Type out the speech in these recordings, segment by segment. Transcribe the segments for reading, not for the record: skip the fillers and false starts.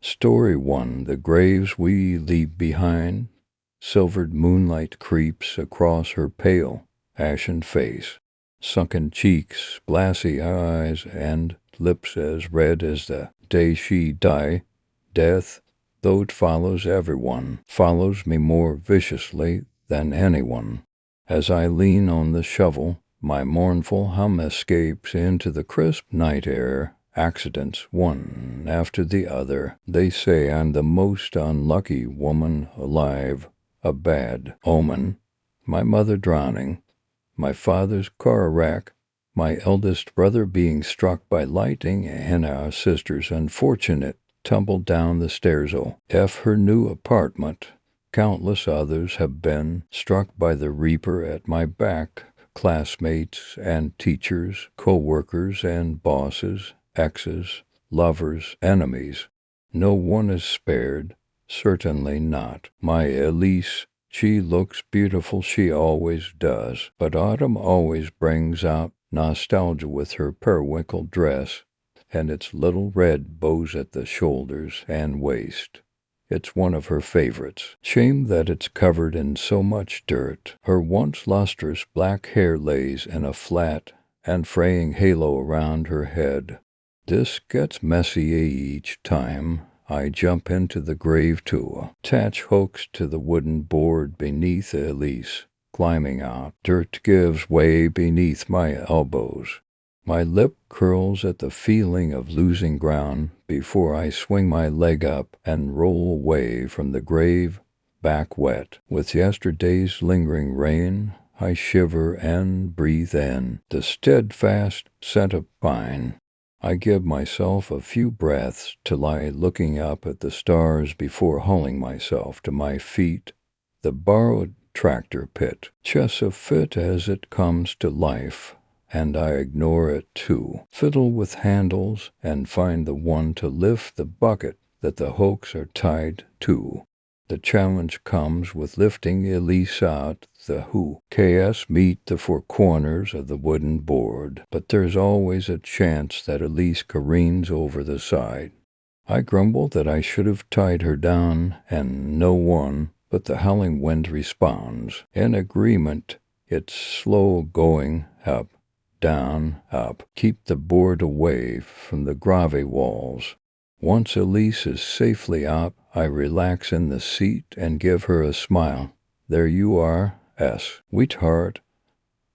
Story 1. The graves we leave behind. Silvered moonlight creeps across her pale, ashen face. Sunken cheeks, glassy eyes, and lips as red as the day she died. Death, though it follows everyone, follows me more viciously than anyone. As I lean on the shovel, my mournful hum escapes into the crisp night air. Accidents, one after the other. They say I'm the most unlucky woman alive. A bad omen. My mother drowning. My father's car wreck. My eldest brother being struck by lightning, and our sister's unfortunate tumble down the stairs. Her new apartment. Countless others have been struck by the reaper at my back. Classmates and teachers, co-workers and bosses, exes, lovers, enemies. No one is spared, certainly not. My Elise, she looks beautiful, she always does, but autumn always brings out nostalgia with her periwinkle dress and its little red bows at the shoulders and waist. It's one of her favorites. Shame that it's covered in so much dirt. Her once lustrous black hair lays in a flat and fraying halo around her head. This gets messy each time I jump into the grave to attach hooks to the wooden board beneath Elise. Climbing out, dirt gives way beneath my elbows. My lip curls at the feeling of losing ground before I swing my leg up and roll away from the grave, back wet. With yesterday's lingering rain, I shiver and breathe in the steadfast scent of pine. I give myself a few breaths to lie looking up at the stars before hauling myself to my feet. The borrowed tractor pit, just a fit as it comes to life, and I ignore it too. Fiddle with handles and find the one to lift the bucket that the hooks are tied to. The challenge comes with lifting Elise out the who. KS meet the four corners of the wooden board, but there's always a chance that Elise careens over the side. I grumble that I should have tied her down, and no one but the howling wind responds. In agreement, it's slow going up, down, up. Keep the board away from the grave walls. Once Elise is safely out, I relax in the seat and give her a smile. There you are, sweetheart.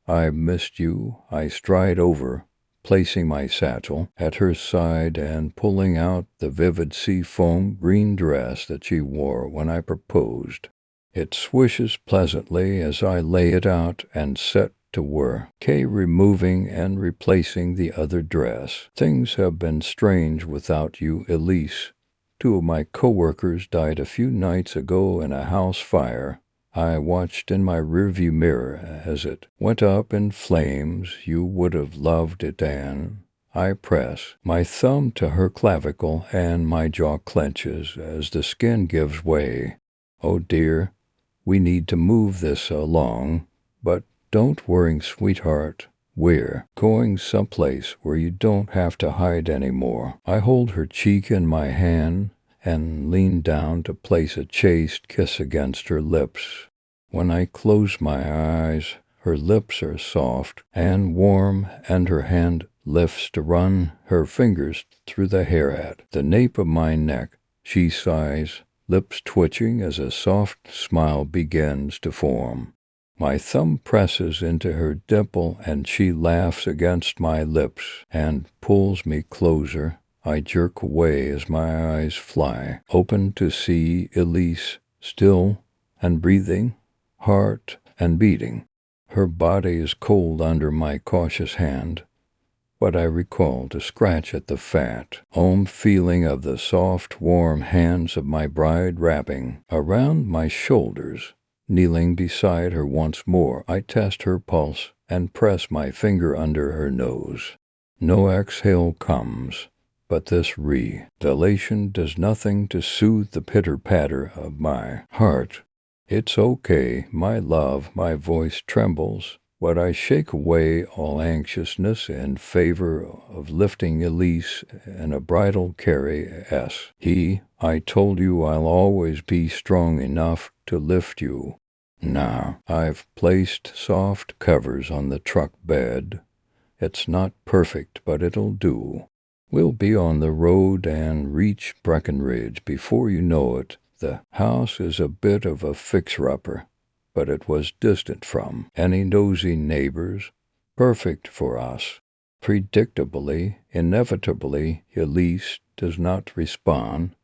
I missed you. I stride over, placing my satchel at her side and pulling out the vivid seafoam green dress that she wore when I proposed. It swishes pleasantly as I lay it out and set to work, removing and replacing the other dress. Things have been strange without you, Elise. 2 of my co-workers died a few nights ago in a house fire. I watched in my rearview mirror as it went up in flames. You would have loved it, Anne. I press my thumb to her clavicle and my jaw clenches as the skin gives way. Oh dear, we need to move this along, but don't worry, sweetheart. We're going someplace where you don't have to hide anymore. I hold her cheek in my hand and lean down to place a chaste kiss against her lips. When I close my eyes, her lips are soft and warm, and her hand lifts to run her fingers through the hair at the nape of my neck. She sighs, lips twitching as a soft smile begins to form. My thumb presses into her dimple and she laughs against my lips and pulls me closer. I jerk away as my eyes fly, open to see Elise, still and breathing, heart and beating. Her body is cold under my cautious hand, but I recall to scratch at the fat, feeling of the soft, warm hands of my bride wrapping around my shoulders. Kneeling beside her once more, I test her pulse and press my finger under her nose. No exhale comes, but this dilation does nothing to soothe the pitter-patter of my heart. It's okay, my love, my voice trembles. But I shake away all anxiousness in favor of lifting Elise in a bridal carry. I told you I'll always be strong enough to lift you. Now, I've placed soft covers on the truck bed. It's not perfect, but it'll do. We'll be on the road and reach Breckenridge before you know it. The house is a bit of a fixer-upper, but it was distant from any nosy neighbors, perfect for us. Predictably, inevitably, Elise does not respond.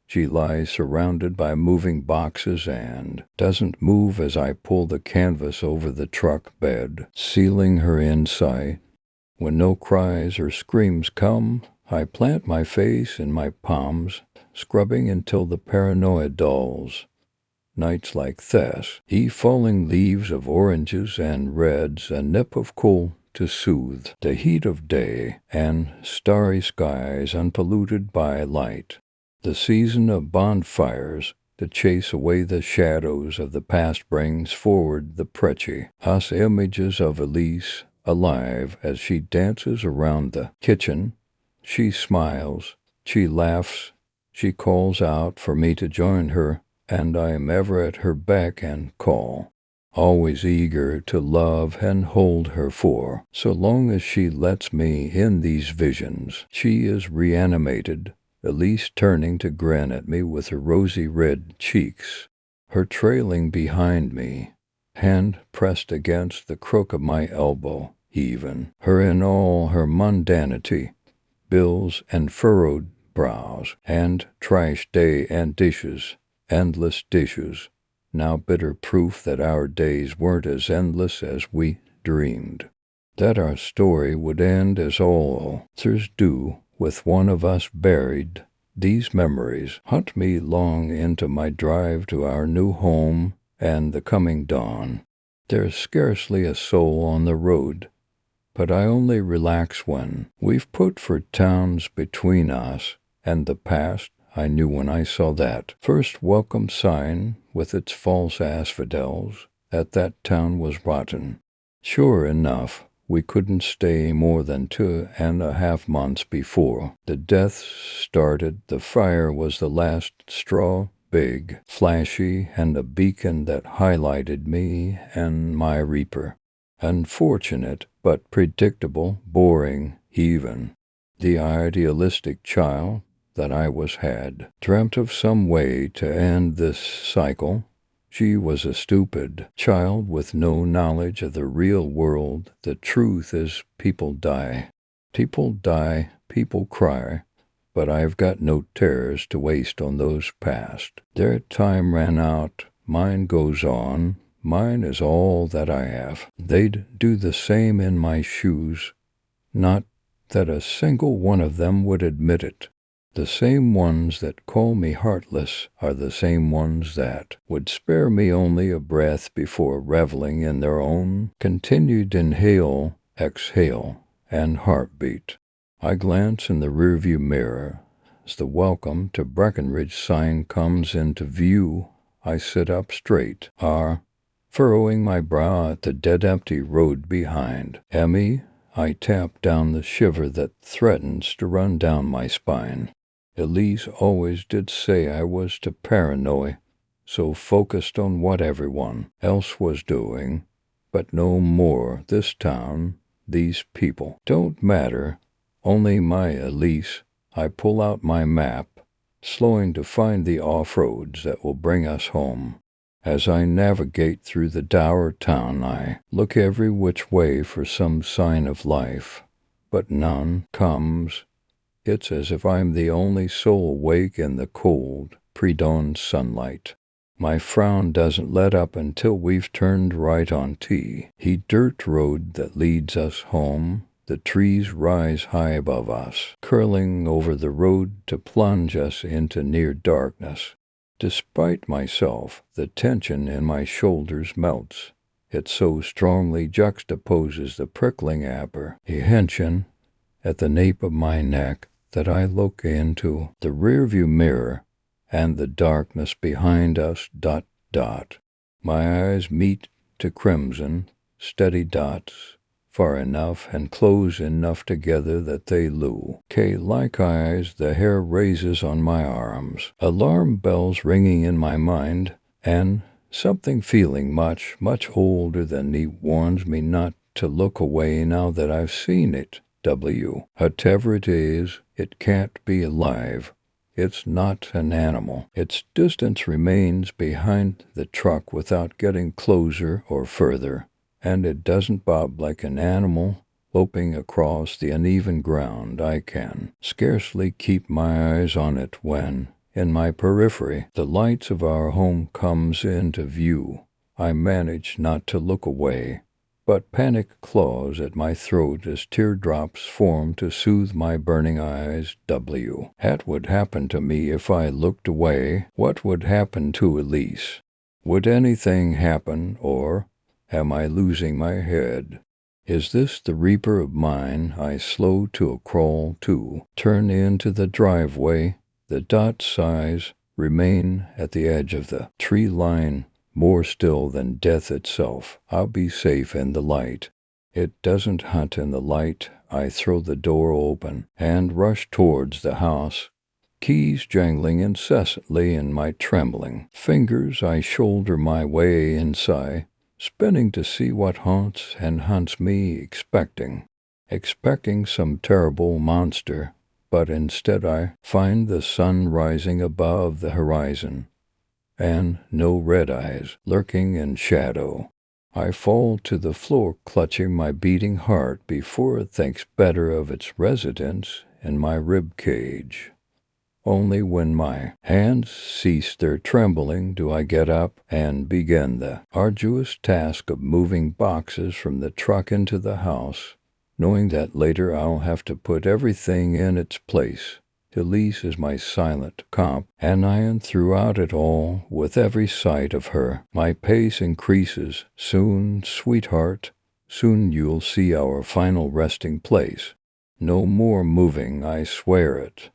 She lies surrounded by moving boxes and doesn't move as I pull the canvas over the truck bed, sealing her inside. When no cries or screams come, I plant my face in my palms, scrubbing until the paranoia dulls. Nights like this, falling leaves of oranges and reds, a nip of cool to soothe the heat of day, and starry skies unpolluted by light. The season of bonfires to chase away the shadows of the past brings forward the pretchy us images of Elise, alive as she dances around the kitchen. She smiles, she laughs, she calls out for me to join her, and I am ever at her beck and call, always eager to love and hold her, for so long as she lets me in these visions, she is reanimated, Elise turning to grin at me with her rosy red cheeks, her trailing behind me, hand pressed against the crook of my elbow, even her in all her mundanity, bills and furrowed brows, and trash day and dishes, endless dishes, now bitter proof that our days weren't as endless as we dreamed, that our story would end as all others do, with one of us buried. These memories haunt me long into my drive to our new home and the coming dawn. There's scarcely a soul on the road, but I only relax when we've put for towns between us and the past. I knew when I saw that first welcome sign with its false asphodels that that town was rotten. Sure enough, we couldn't stay more than 2.5 months before the death started. The fire was the last straw, big, flashy, and a beacon that highlighted me and my reaper. Unfortunate, but predictable, boring, even. The idealistic child that I had dreamt of some way to end this cycle. She was a stupid child with no knowledge of the real world. The truth is, people die. People die, people cry, but I've got no tears to waste on those past. Their time ran out, mine goes on. Mine is all that I have. They'd do the same in my shoes. Not that a single one of them would admit it. The same ones that call me heartless are the same ones that would spare me only a breath before reveling in their own continued inhale, exhale, and heartbeat. I glance in the rearview mirror. As the welcome to Breckenridge sign comes into view, I sit up straight, furrowing my brow at the dead-empty road behind. Emmy, I tap down the shiver that threatens to run down my spine. Elise always did say I was too paranoid, so focused on what everyone else was doing. But no more. This town, these people, don't matter. Only my Elise. I pull out my map, slowing to find the off-roads that will bring us home. As I navigate through the dour town, I look every which way for some sign of life, but none comes. It's as if I'm the only soul awake in the cold, pre-dawn sunlight. My frown doesn't let up until we've turned right on the dirt road that leads us home. The trees rise high above us, curling over the road to plunge us into near darkness. Despite myself, the tension in my shoulders melts. It so strongly juxtaposes the prickling apprehension at the nape of my neck that I look into the rearview mirror and the darkness behind us. My eyes meet to crimson, steady dots, far enough and close enough together that they loo. Like eyes, the hair raises on my arms, alarm bells ringing in my mind, and something feeling much, much older than me warns me not to look away now that I've seen it. Whatever it is, it can't be alive. It's not an animal. Its distance remains behind the truck without getting closer or further, and it doesn't bob like an animal loping across the uneven ground. I can scarcely keep my eyes on it when, in my periphery, the lights of our home comes into view. I manage not to look away, but panic claws at my throat as teardrops form to soothe my burning eyes. What would happen to me if I looked away? What would happen to Elise? Would anything happen, or am I losing my head? Is this the reaper of mine I slow to a crawl to, turn into the driveway? The dot's eyes remain at the edge of the tree line, more still than death itself. I'll be safe in the light. It doesn't hunt in the light. I throw the door open and rush towards the house, keys jangling incessantly in my trembling fingers. I shoulder my way inside, spinning to see what haunts and hunts me, expecting some terrible monster, but instead I find the sun rising above the horizon, and no red eyes lurking in shadow. I fall to the floor, clutching my beating heart before it thinks better of its residence in my rib cage. Only when my hands cease their trembling do I get up and begin the arduous task of moving boxes from the truck into the house, knowing that later I'll have to put everything in its place. Elise is my silent companion throughout it all. With every sight of her, my pace increases. Soon, sweetheart, soon you'll see our final resting place. No more moving, I swear it.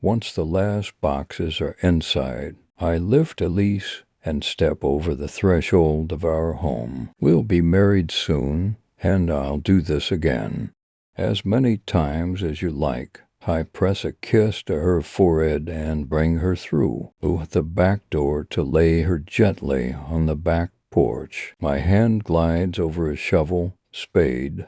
Once the last boxes are inside, I lift Elise and step over the threshold of our home. We'll be married soon, and I'll do this again, as many times as you like. I press a kiss to her forehead and bring her through the back door to lay her gently on the back porch. My hand glides over a shovel, spade,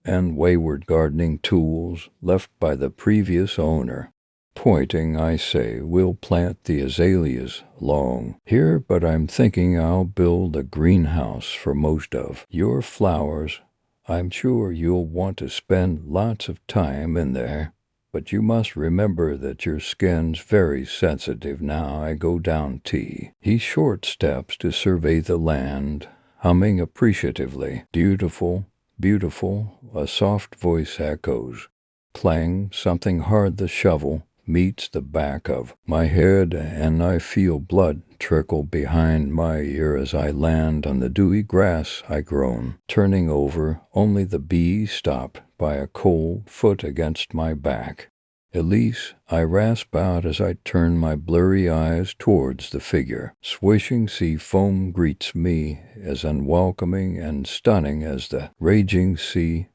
and wayward gardening tools left by the previous owner. Pointing, I say, we'll plant the azaleas along here, but I'm thinking I'll build a greenhouse for most of your flowers. I'm sure you'll want to spend lots of time in there, but you must remember that your skin's very sensitive. Now I go down T. He short steps to survey the land, humming appreciatively. Beautiful, beautiful, a soft voice echoes. Clang, something hard. The shovel meets the back of my head, and I feel blood trickle behind my ear as I land on the dewy grass. I groan, turning over, only the bee stopped by a cold foot against my back. Elise, I rasp out as I turn my blurry eyes towards the figure. Swishing sea foam greets me as unwelcoming and stunning as the raging sea.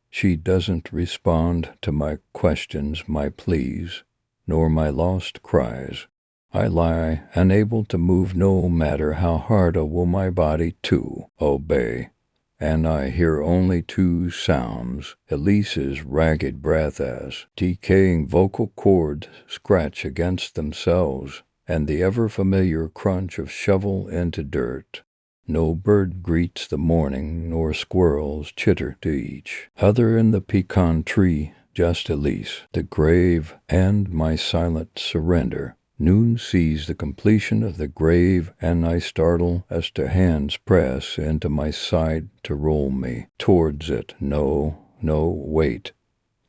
She doesn't respond to my questions, my pleas, nor my lost cries. I lie, unable to move no matter how hard will my body to obey, and I hear only two sounds: Elise's ragged breath as decaying vocal cords scratch against themselves, and the ever-familiar crunch of shovel into dirt. No bird greets the morning, nor squirrels chitter to each other in the pecan tree. Just Elise, the grave, and my silent surrender. Noon sees the completion of the grave, and I startle as to hands press into my side to roll me towards it. No, wait.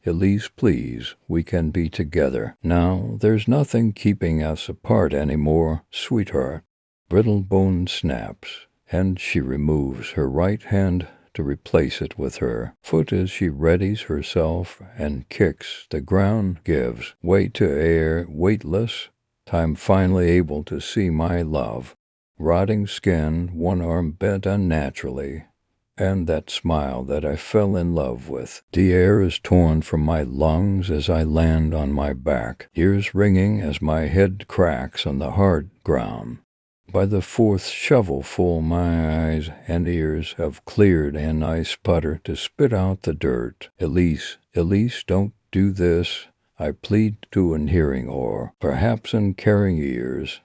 Elise, please, we can be together. Now, there's nothing keeping us apart anymore, sweetheart. Brittle bone snaps, and she removes her right hand to replace it with her foot as she readies herself and kicks. The ground gives way to air, weightless. I'm finally able to see my love. Rotting skin, one arm bent unnaturally, and that smile that I fell in love with. The air is torn from my lungs as I land on my back, ears ringing as my head cracks on the hard ground. By the fourth shovelful my eyes and ears have cleared, and I sputter to spit out the dirt. Elise, Elise, don't do this, I plead to an hearing or perhaps uncaring ears.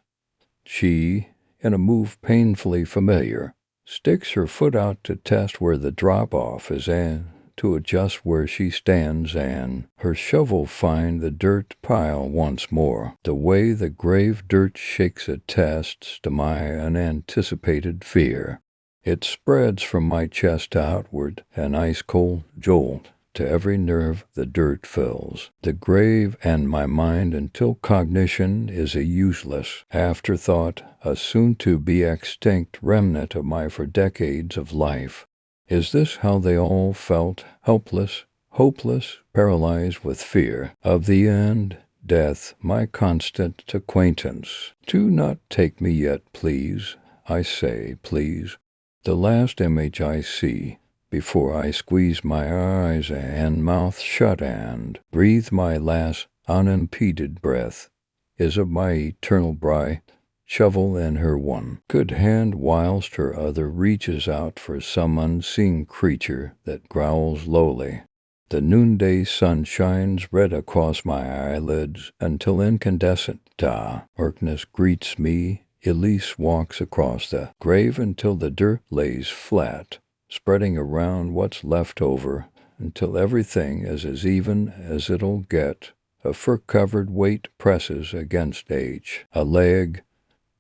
She, in a move painfully familiar, sticks her foot out to test where the drop-off is and to adjust where she stands, and her shovel find the dirt pile once more. The way the grave dirt shakes attests to my unanticipated fear. It spreads from my chest outward, an ice-cold jolt to every nerve the dirt fills the grave and my mind until cognition is a useless afterthought, a soon-to-be extinct remnant of my for decades of life. Is this how they all felt? Helpless, hopeless, paralyzed with fear of the end, death, my constant acquaintance. Do not take me yet, please, I say, please. The last image I see, before I squeeze my eyes and mouth shut and breathe my last unimpeded breath, is of my eternal bride, shovel in her one good hand, whilst her other reaches out for some unseen creature that growls lowly. The noonday sun shines red across my eyelids until incandescent darkness greets me. Elise walks across the grave until the dirt lays flat, spreading around what's left over, until everything is as even as it'll get. A fur-covered weight presses against a leg.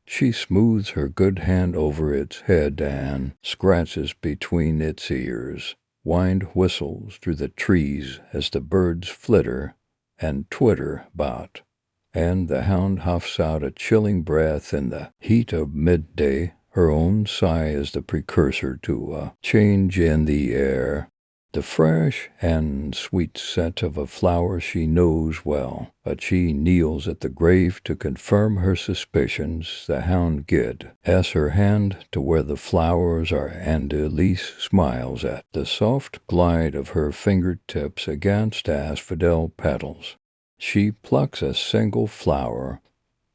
She smooths her good hand over its head and scratches between its ears. Wind whistles through the trees as the birds flitter and twitter about, and the hound huffs out a chilling breath in the heat of midday. Her own sigh is the precursor to a change in the air, the fresh and sweet scent of a flower she knows well. But she kneels at the grave to confirm her suspicions. The hound gives her hand to where the flowers are, and Elise smiles at the soft glide of her fingertips against asphodel petals. She plucks a single flower,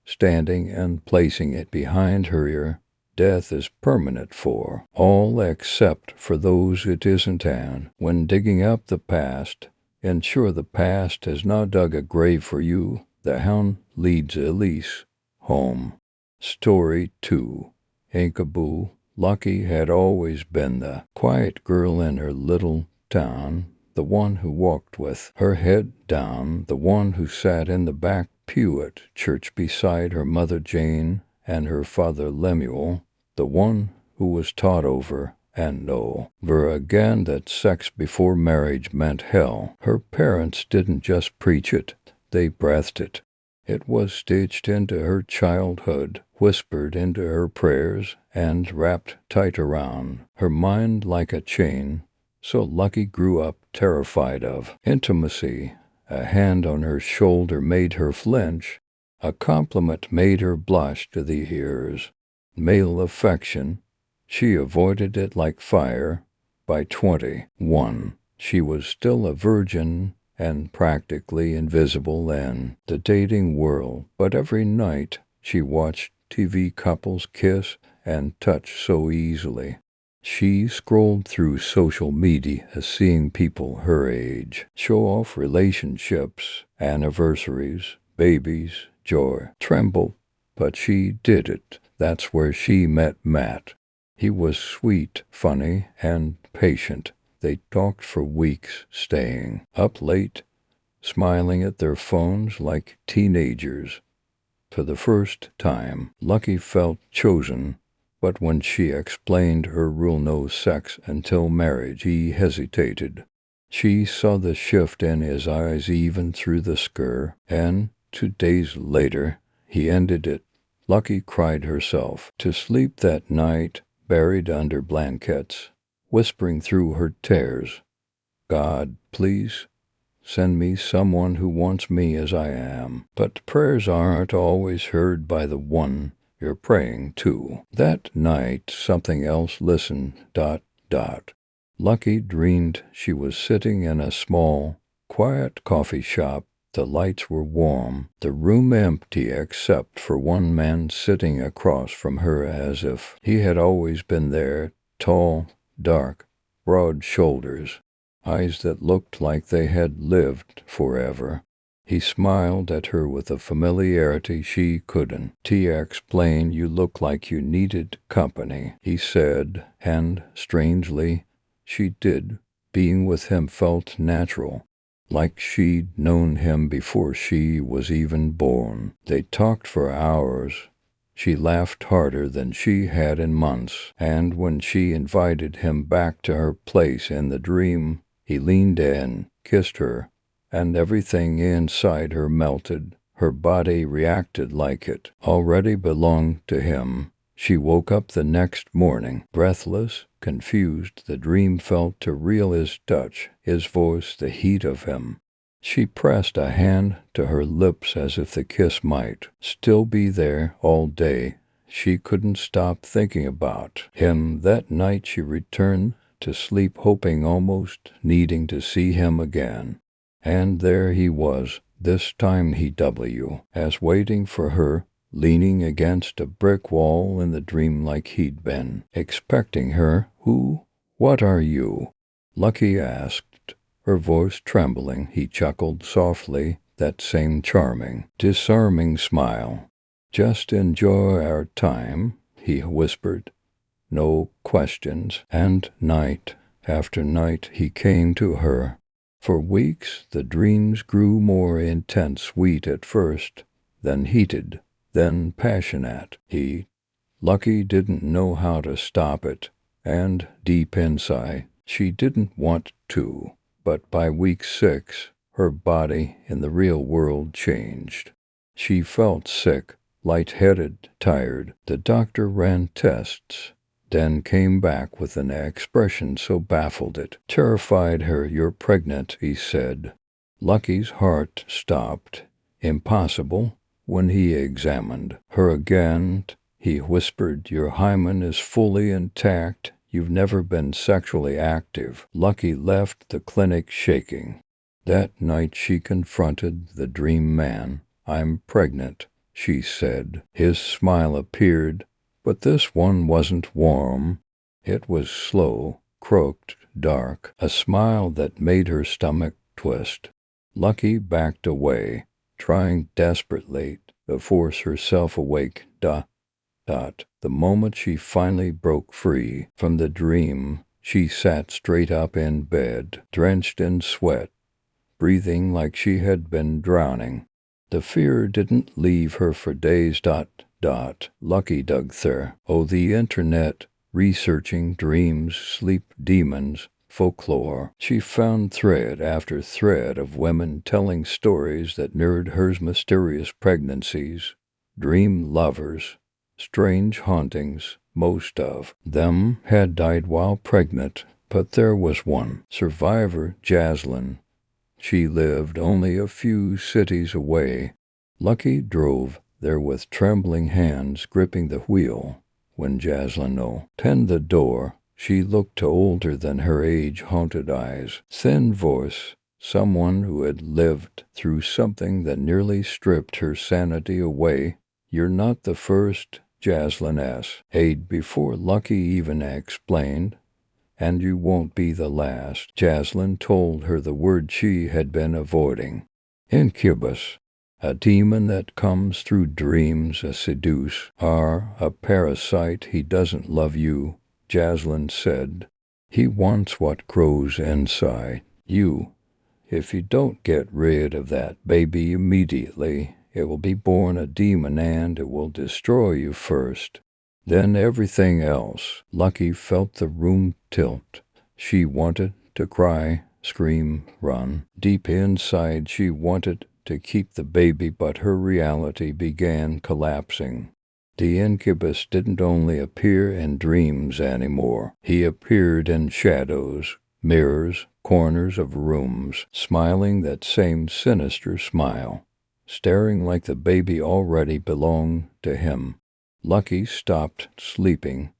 standing and placing it behind her ear. Death is permanent for all except for those it isn't, and when digging up the past, ensure the past has not dug a grave for you. The hound leads Elise home. Story 2. Inkaboo. Lucky had always been the quiet girl in her little town, the one who walked with her head down, the one who sat in the back pew at church beside her mother Jane and her father Lemuel, the one who was taught over and over again that sex before marriage meant hell. Her parents didn't just preach it, they breathed it. It was stitched into her childhood, whispered into her prayers, and wrapped tight around her mind like a chain. So Lucky grew up terrified of intimacy. A hand on her shoulder made her flinch. A compliment made her blush to the ears. Male affection, she avoided it like fire. By 21, she was still a virgin and practically invisible in the dating world, but every night she watched TV couples kiss and touch so easily. She scrolled through social media, seeing people her age show off relationships, anniversaries, babies, joy, tremble, but she did it. That's where she met Matt. He was sweet, funny, and patient. They talked for weeks, staying up late, smiling at their phones like teenagers. For the first time, Lucky felt chosen, but when she explained her rule no sex until marriage, he hesitated. She saw the shift in his eyes even through the scare, and 2 days later, he ended it. Lucky cried herself to sleep that night, buried under blankets, whispering through her tears, "God, please send me someone who wants me as I am." But prayers aren't always heard by the one you're praying to. That night, something else listened, ... Lucky dreamed she was sitting in a small, quiet coffee shop. The lights were warm, the room empty except for one man sitting across from her as if he had always been there, tall, dark, broad shoulders, eyes that looked like they had lived forever. He smiled at her with a familiarity she couldn't explain. "You look like you needed company," he said, and, strangely, she did. Being with him felt natural, like she'd known him before she was even born. They talked for hours. She laughed harder than she had in months, and when she invited him back to her place in the dream, he leaned in, kissed her, and everything inside her melted. Her body reacted like it already belonged to him. She woke up the next morning, breathless, confused. The dream felt too real, his touch, his voice, the heat of him. She pressed a hand to her lips as if the kiss might still be there all day. She couldn't stop thinking about him. That night she returned to sleep, hoping, almost needing to see him again. And there he was, this time as waiting for her, leaning against a brick wall in the dream like he'd been expecting her. What are you?" Lucky asked, her voice trembling. He chuckled softly, that same charming, disarming smile. "Just enjoy our time," he whispered. "No questions." And night after night he came to her. For weeks the dreams grew more intense, sweet at first, then heated, then passionate. Lucky didn't know how to stop it, and deep inside, she didn't want to. But by week 6, her body in the real world changed. She felt sick, lightheaded, tired. The doctor ran tests, then came back with an expression so baffled it terrified her. "You're pregnant," he said. Lucky's heart stopped. "Impossible." When he examined her again, he whispered, "Your hymen is fully intact. You've never been sexually active." Lucky left the clinic shaking. That night she confronted the dream man. "I'm pregnant," she said. His smile appeared, but this one wasn't warm. It was slow, crooked, dark, a smile that made her stomach twist. Lucky backed away, trying desperately to force herself awake. The moment she finally broke free from the dream, she sat straight up in bed, drenched in sweat, breathing like she had been drowning. The fear didn't leave her for days. Lucky dug through the internet, researching dreams, sleep demons, folklore. She found thread after thread of women telling stories that mirrored hers: mysterious pregnancies, dream lovers, strange hauntings. Most of them had died while pregnant, but there was one survivor, Jaslyn. She lived only a few cities away. Lucky drove there with trembling hands, gripping the wheel. When Jaslyn opened the door, she looked older than her age, haunted eyes, thin voice, someone who had lived through something that nearly stripped her sanity away. "You're not the first," Jaslyn said before Lucky even explained. "And you won't be the last." Jaslyn told her the word she had been avoiding. "Incubus. A demon that comes through dreams, a a parasite. He doesn't love you," Jaslyn said. "He wants what grows inside you. If you don't get rid of that baby immediately, it will be born a demon and it will destroy you first. Then everything else." Lucky felt the room tilt. She wanted to cry, scream, run. Deep inside she wanted to keep the baby, but her reality began collapsing. The incubus didn't only appear in dreams anymore. He appeared in shadows, mirrors, corners of rooms, smiling that same sinister smile, staring like the baby already belonged to him. Lucky stopped sleeping.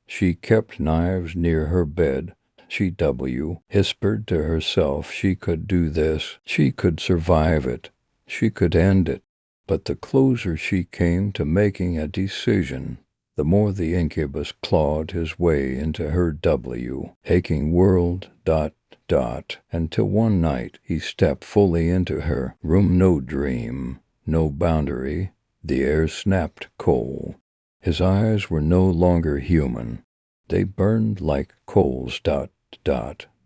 She kept knives near her bed, She whispered to herself she could do this, she could survive it, she could end it. But the closer she came to making a decision, the more the incubus clawed his way into her aching world, until one night he stepped fully into her room. No dream, no boundary, the air snapped cold. His eyes were no longer human. They burned like coals.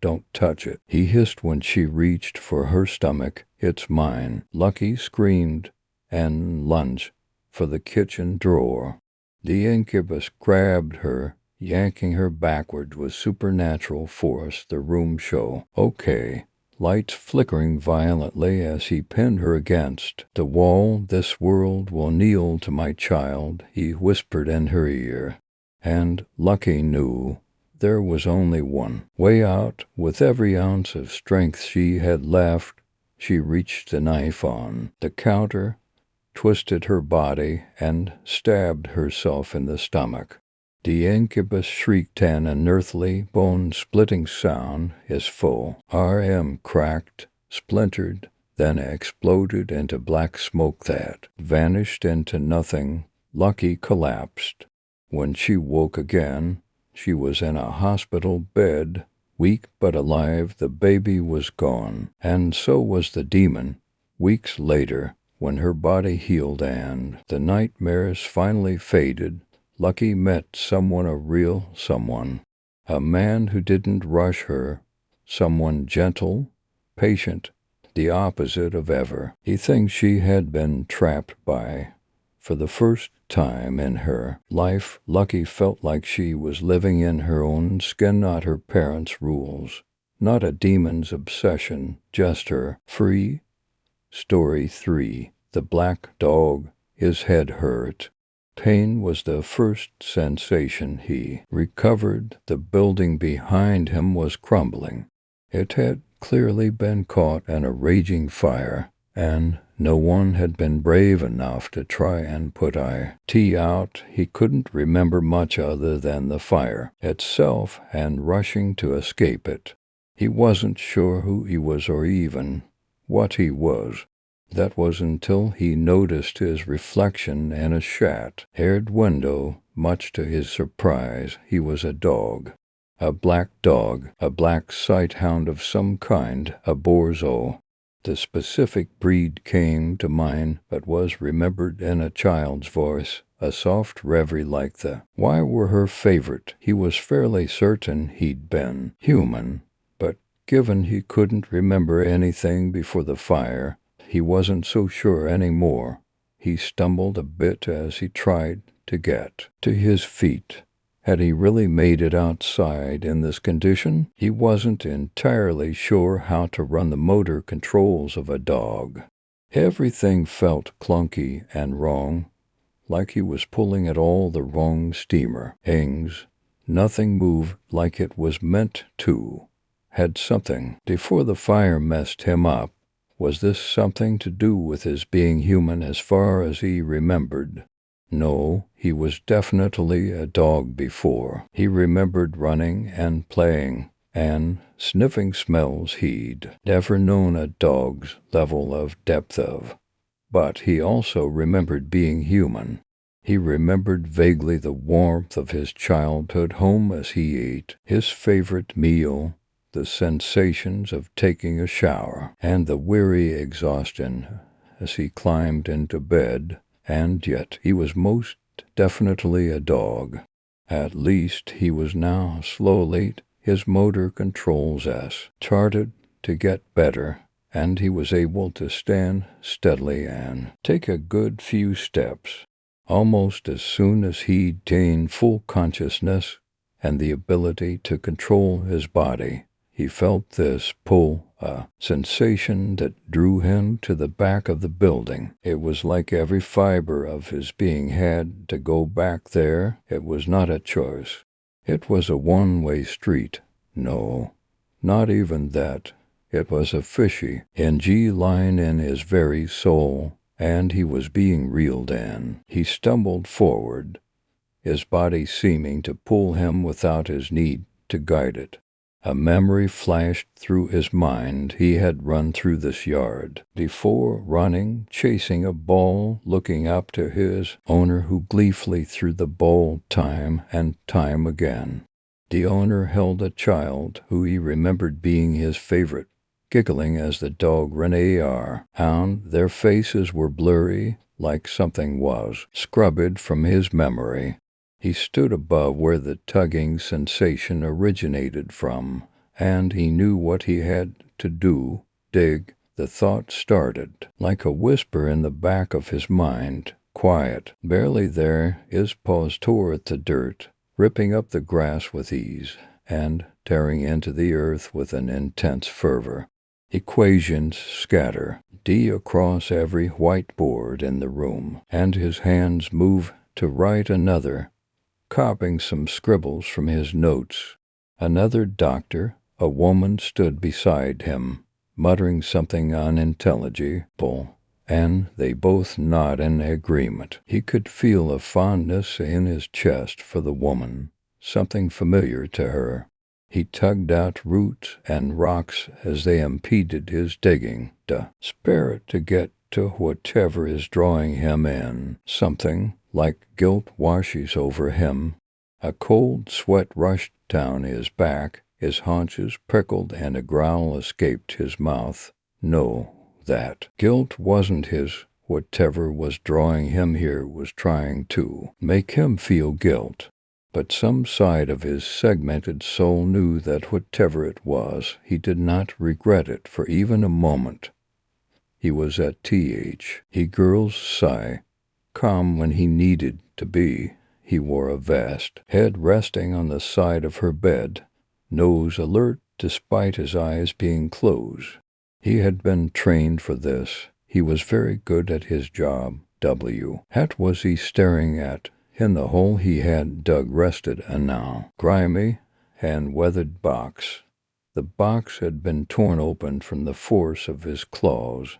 Don't touch it, he hissed when she reached for her stomach. It's mine. Lucky screamed and lunged for the kitchen drawer. The incubus grabbed her, yanking her backward with supernatural force. The room show. Okay. Lights flickering violently as he pinned her against the wall. This world will kneel to my child, he whispered in her ear. And Lucky knew there was only one way out. With every ounce of strength she had left, she reached the knife on the counter, twisted her body, and stabbed herself in the stomach. The incubus shrieked an unearthly, bone-splitting sound. His full RM cracked, splintered, then exploded into black smoke that vanished into nothing. Lucky collapsed. When she woke again, she was in a hospital bed, weak but alive. The baby was gone, and so was the demon. Weeks later, when her body healed and the nightmares finally faded, Lucky met someone, a real someone. A man who didn't rush her. Someone gentle, patient, the opposite of everything she had been trapped by. For the first time in her life, Lucky felt like she was living in her own skin, not her parents' rules, not a demon's obsession, just her. Free. Story 3. The Black Dog. His head hurt. Pain was the first sensation he recovered. The building behind him was crumbling. It had clearly been caught in a raging fire, and no one had been brave enough to try and put it out. He couldn't remember much other than the fire itself and rushing to escape it. He wasn't sure who he was or even what he was. That was until he noticed his reflection in a shat-haired window. Much to his surprise, he was a dog. A black dog, a black sighthound of some kind, a Borzo. The specific breed came to mind but was remembered in a child's voice, a soft reverie like the why were her favorite. He was fairly certain he'd been human, but given he couldn't remember anything before the fire, he wasn't so sure anymore. He stumbled a bit as he tried to get to his feet. Had he really made it outside in this condition? He wasn't entirely sure how to run the motor controls of a dog. Everything felt clunky and wrong, like he was pulling at all the wrong steamer ings. Nothing moved like it was meant to. Had something before the fire messed him up. Was this something to do with his being human as far as he remembered? No, he was definitely a dog before. He remembered running and playing and sniffing smells he'd never known a dog's level of depth of. But he also remembered being human. He remembered vaguely the warmth of his childhood home as he ate his favorite meal, the sensations of taking a shower, and the weary exhaustion as he climbed into bed. And yet he was most definitely a dog. At least he was now slowly. His motor controls started to get better, and he was able to stand steadily and take a good few steps. Almost as soon as he gained full consciousness and the ability to control his body, he felt this pull, a sensation that drew him to the back of the building. It was like every fiber of his being had to go back there. It was not a choice. It was a one-way street. No, not even that. It was a fishy, NG line in his very soul, and he was being reeled in. He stumbled forward, his body seeming to pull him without his need to guide it. A memory flashed through his mind. He had run through this yard before, running, chasing a ball, looking up to his owner who gleefully threw the ball time and time again. The owner held a child who he remembered being his favorite, giggling as the dog Renee hound. Their faces were blurry, like something was scrubbed from his memory. He stood above where the tugging sensation originated from, and he knew what he had to do, dig. The thought started, like a whisper in the back of his mind, quiet, barely there. His paws tore at the dirt, ripping up the grass with ease, and tearing into the earth with an intense fervor. Equations scatter, D across every whiteboard in the room, and his hands move to write another, copying some scribbles from his notes. Another doctor, a woman, stood beside him, muttering something unintelligible, and they both nodded in agreement. He could feel a fondness in his chest for the woman, something familiar to her. He tugged out roots and rocks as they impeded his digging. Spare it to get to whatever is drawing him in. Something like guilt washes over him. A cold sweat rushed down his back, his haunches prickled, and a growl escaped his mouth. No, that guilt wasn't his. Whatever was drawing him here was trying to make him feel guilt. But some side of his segmented soul knew that whatever it was, he did not regret it for even a moment. He was at he girl's sigh, calm when he needed to be. He wore a vest, head resting on the side of her bed, nose alert despite his eyes being closed. He had been trained for this. He was very good at his job. What was he staring at? In the hole he had dug rested a now grimy and weathered box. The box had been torn open from the force of his claws,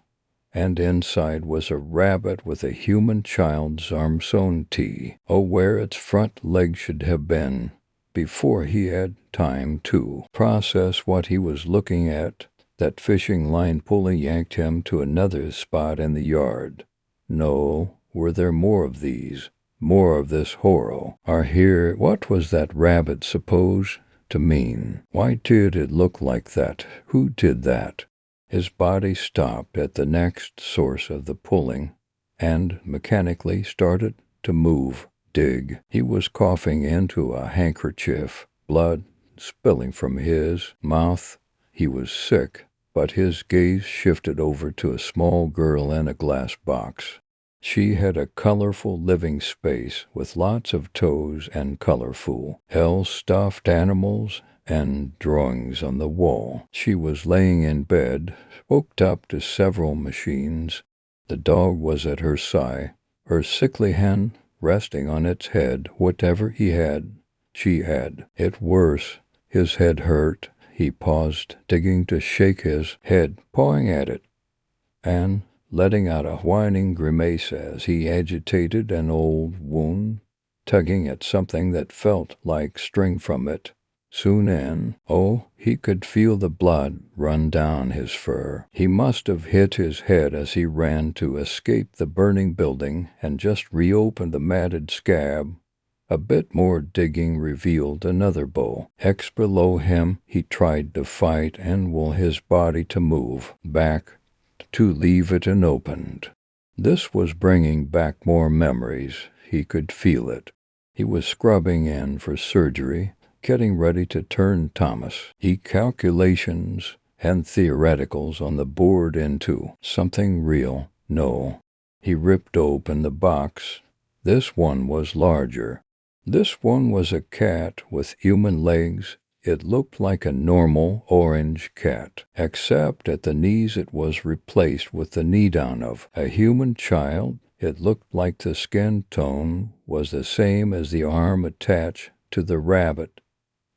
and inside was a rabbit with a human child's arm sewn T. Oh, where its front leg should have been. Before he had time to process what he was looking at, that fishing line pulley yanked him to another spot in the yard. No, were there more of these? More of this horror are here. What was that rabbit supposed to mean? Why did it look like that? Who did that? His body stopped at the next source of the pulling and mechanically started to move, dig. He was coughing into a handkerchief, blood spilling from his mouth. He was sick, but his gaze shifted over to a small girl in a glass box. She had a colorful living space with lots of toes and colorful stuffed animals and drawings on the wall. She was laying in bed, hooked up to several machines. The dog was at her side, her sickly hand resting on its head. Whatever he had, she had it worse. His head hurt. He paused, digging to shake his head, pawing at it, and letting out a whining grimace as he agitated an old wound, tugging at something that felt like string from it. Soon he could feel the blood run down his fur. He must have hit his head as he ran to escape the burning building and just reopened the matted scab. A bit more digging revealed another bowl. Below him, he tried to fight and will his body to move back, to leave it unopened. This was bringing back more memories. He could feel it. He was scrubbing in for surgery, getting ready to turn Thomas' calculations and theoreticals on the board into something real. No. He ripped open the box. This one was larger. This one was a cat with human legs. It looked like a normal orange cat, except at the knees it was replaced with the knee down of a human child. It looked like the skin tone was the same as the arm attached to the rabbit.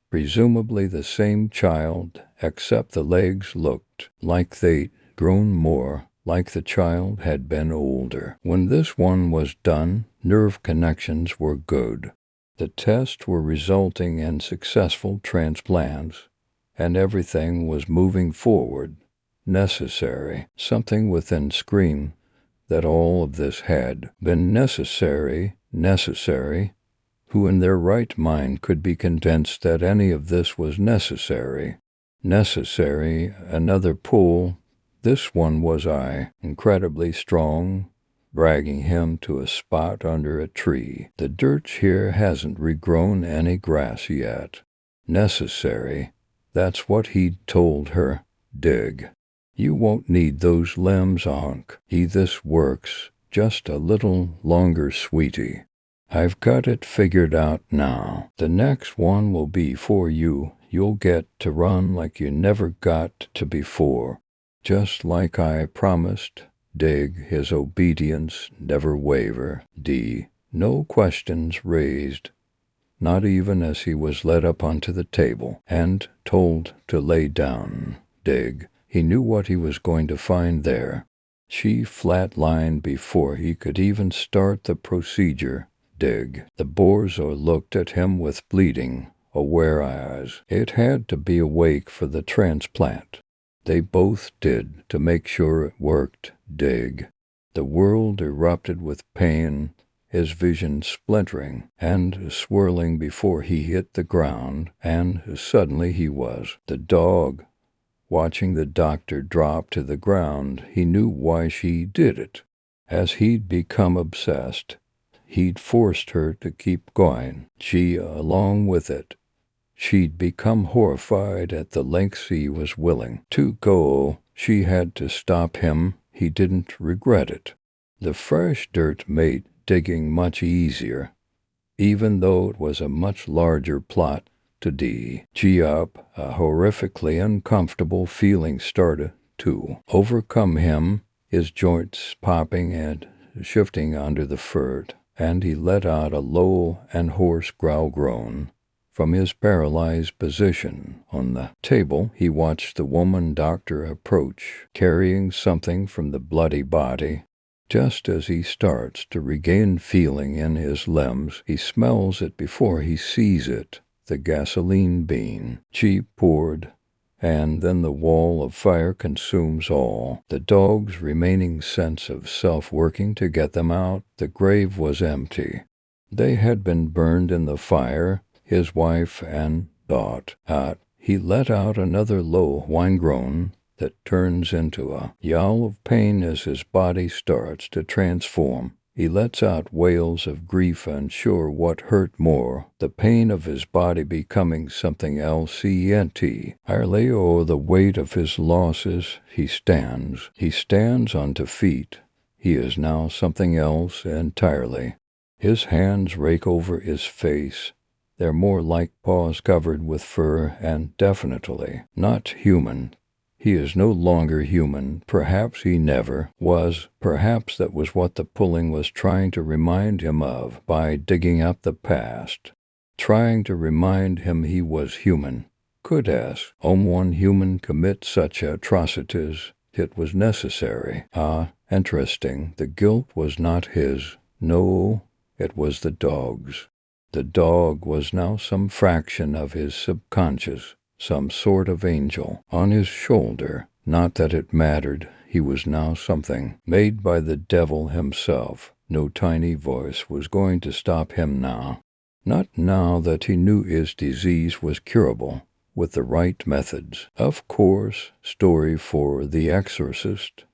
Presumably the same child, except the legs looked like they'd grown more, like the child had been older. When this one was done, nerve connections were good. The tests were resulting in successful transplants, and everything was moving forward. Necessary. Something within screamed that all of this had been necessary. Who in their right mind could be convinced that any of this was necessary? Necessary. Another pull. This one was I, incredibly strong, dragging him to a spot under a tree. The dirt here hasn't regrown any grass yet. Necessary. That's what he'd told her. Dig. You won't need those limbs, Honk. This works. Just a little longer, sweetie. I've got it figured out now. The next one will be for you. You'll get to run like you never got to before. Just like I promised. Dig. His obedience never waver. D. No questions raised. Not even as he was led up onto the table and told to lay down. Dig. He knew what he was going to find there. She flatlined before he could even start the procedure. Dig. The Borzoi looked at him with bleeding, aware eyes. It had to be awake for the transplant. They both did, to make sure it worked. Dig. The world erupted with pain, his vision splintering and swirling before he hit the ground, and suddenly he was the dog. Watching the doctor drop to the ground, he knew why she did it. As he'd become obsessed, he'd forced her to keep going, she along with it. She'd become horrified at the lengths he was willing to go. She had to stop him. He didn't regret it. The fresh dirt made digging much easier, even though it was a much larger plot to dig up. A horrifically uncomfortable feeling started to overcome him, his joints popping and shifting under the fur, and he let out a low and hoarse groan. From his paralyzed position on the table, he watched the woman doctor approach, carrying something from the bloody body. Just as he starts to regain feeling in his limbs, he smells it before he sees it. The gasoline bean. She poured, and then the wall of fire consumes all. The dog's remaining sense of self working to get them out. The grave was empty. They had been burned in the fire, his wife and thought. He let out another low whine groan that turns into a yowl of pain as his body starts to transform. He lets out wails of grief, unsure what hurt more, the pain of his body becoming something else. Or the weight of his losses. He stands on 2 feet. He is now something else entirely. His hands rake over his face. They're more like paws covered with fur and definitely not human. He is no longer human. Perhaps he never was. Perhaps that was what the pulling was trying to remind him of by digging up the past. Trying to remind him he was human. Could one human commit such atrocities? It was necessary. Interesting. The guilt was not his. No, it was the dog's. The dog was now some fraction of his subconscious. Some sort of angel on his shoulder. Not that it mattered. He was now something made by the devil himself. No tiny voice was going to stop him now. Not now that he knew his disease was curable with the right methods. Of course, story for the exorcist.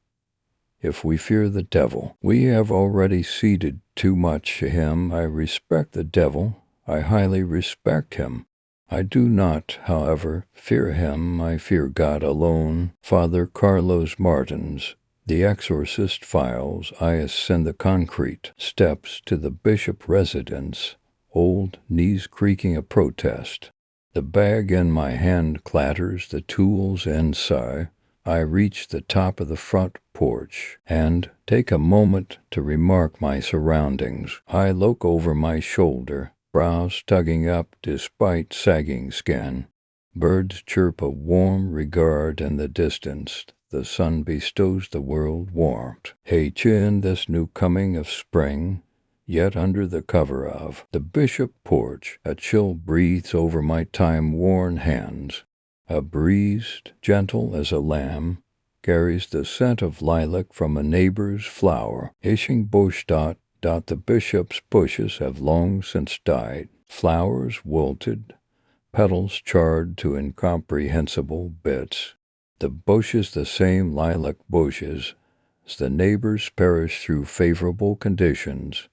If we fear the devil, we have already ceded too much to him. I respect the devil. I highly respect him. I do not, however, fear him. I fear God alone. Father Carlos Martins, The Exorcist Files. I ascend the concrete steps to the bishop residence, old knees creaking a protest. The bag in my hand clatters, the tools inside. I reach the top of the front porch and take a moment to remark my surroundings. I look over my shoulder, brows tugging up despite sagging skin. Birds chirp a warm regard in the distance. The sun bestows the world warmth. In this new coming of spring, yet under the cover of the bishop porch, a chill breathes over my time-worn hands. A breeze, gentle as a lamb, carries the scent of lilac from a neighbor's flower. Ishing bush dot. The bishop's bushes have long since died. Flowers wilted, petals charred to incomprehensible bits. The bushes the same lilac bushes as the neighbors perish through favorable conditions.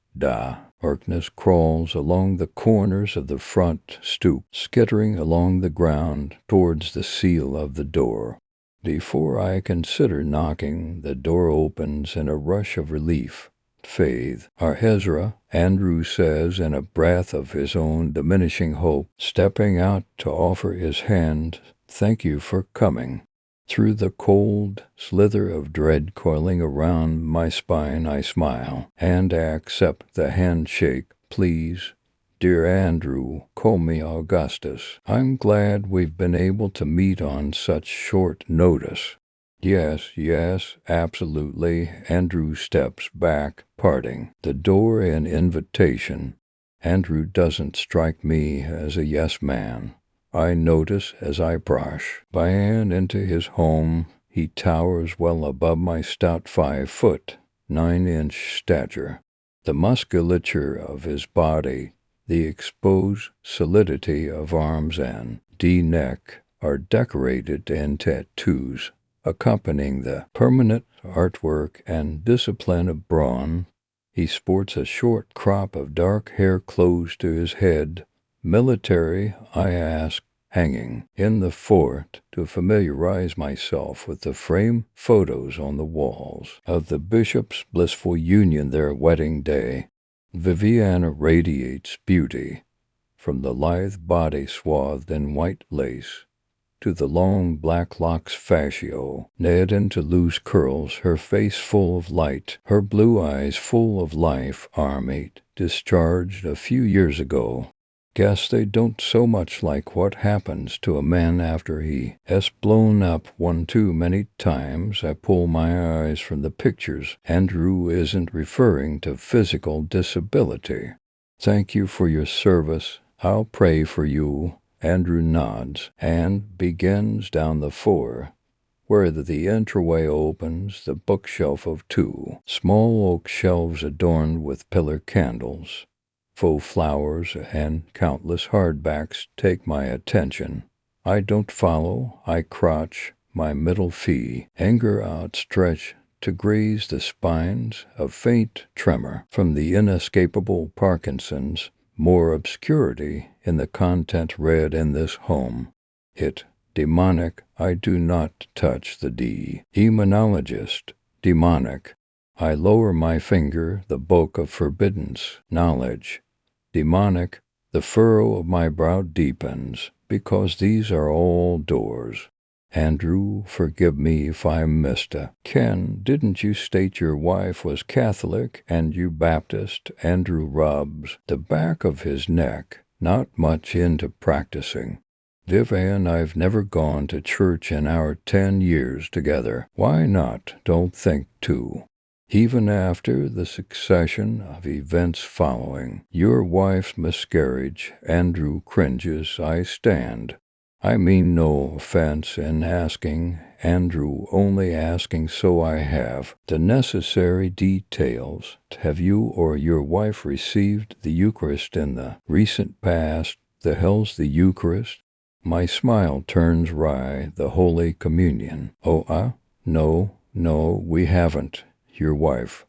Darkness crawls along the corners of the front stoop, skittering along the ground towards the seal of the door. Before I consider knocking, the door opens in a rush of relief. Faith, our Ezra, Andrew says in a breath of his own diminishing hope, stepping out to offer his hand, thank you for coming. Through the cold slither of dread coiling around my spine, I smile and accept the handshake. Please, dear Andrew, call me Augustus. I'm glad we've been able to meet on such short notice. Yes, absolutely. Andrew steps back, parting the door an invitation. Andrew doesn't strike me as a yes man. I notice as I brush by hand into his home, he towers well above my stout 5'9" stature. The musculature of his body, the exposed solidity of arms and neck are decorated in tattoos, accompanying the permanent artwork and discipline of brawn. He sports a short crop of dark hair close to his head. Military, I ask, hanging in the fort to familiarize myself with the framed photos on the walls of the bishop's blissful union their wedding day. Viviana radiates beauty, from the lithe body swathed in white lace to the long black locks fascio, knit into loose curls, her face full of light, her blue eyes full of life. Our mate discharged a few years ago. Guess they don't so much like what happens to a man after he has blown up one too many times. I pull my eyes from the pictures. Andrew isn't referring to physical disability. Thank you for your service. I'll pray for you. Andrew nods and begins down the floor, where the entryway opens, the bookshelf of 2 small oak shelves adorned with pillar candles. Faux flowers and countless hardbacks take my attention. I don't follow. I crouch, my middle fee, anger outstretched to graze the spines, a faint tremor from the inescapable Parkinson's, more obscurity in the content read in this home. It, demonic, I do not touch the demonologist, demonic. I lower my finger, the book of forbidden knowledge. Demonic, the furrow of my brow deepens, because these are all doors. Andrew, forgive me if I missed a. Ken, didn't you state your wife was Catholic and you Baptist? Andrew rubs the back of his neck, not much into practicing. Vivian, I've never gone to church in our 10 years together. Why not? Don't think to. Even after the succession of events following your wife's miscarriage, Andrew cringes. I stand. I mean no offense in asking, Andrew, only asking so I have the necessary details. Have you or your wife received the Eucharist in the recent past? The hell's the Eucharist? My smile turns wry. The Holy Communion. No, we haven't. Your wife,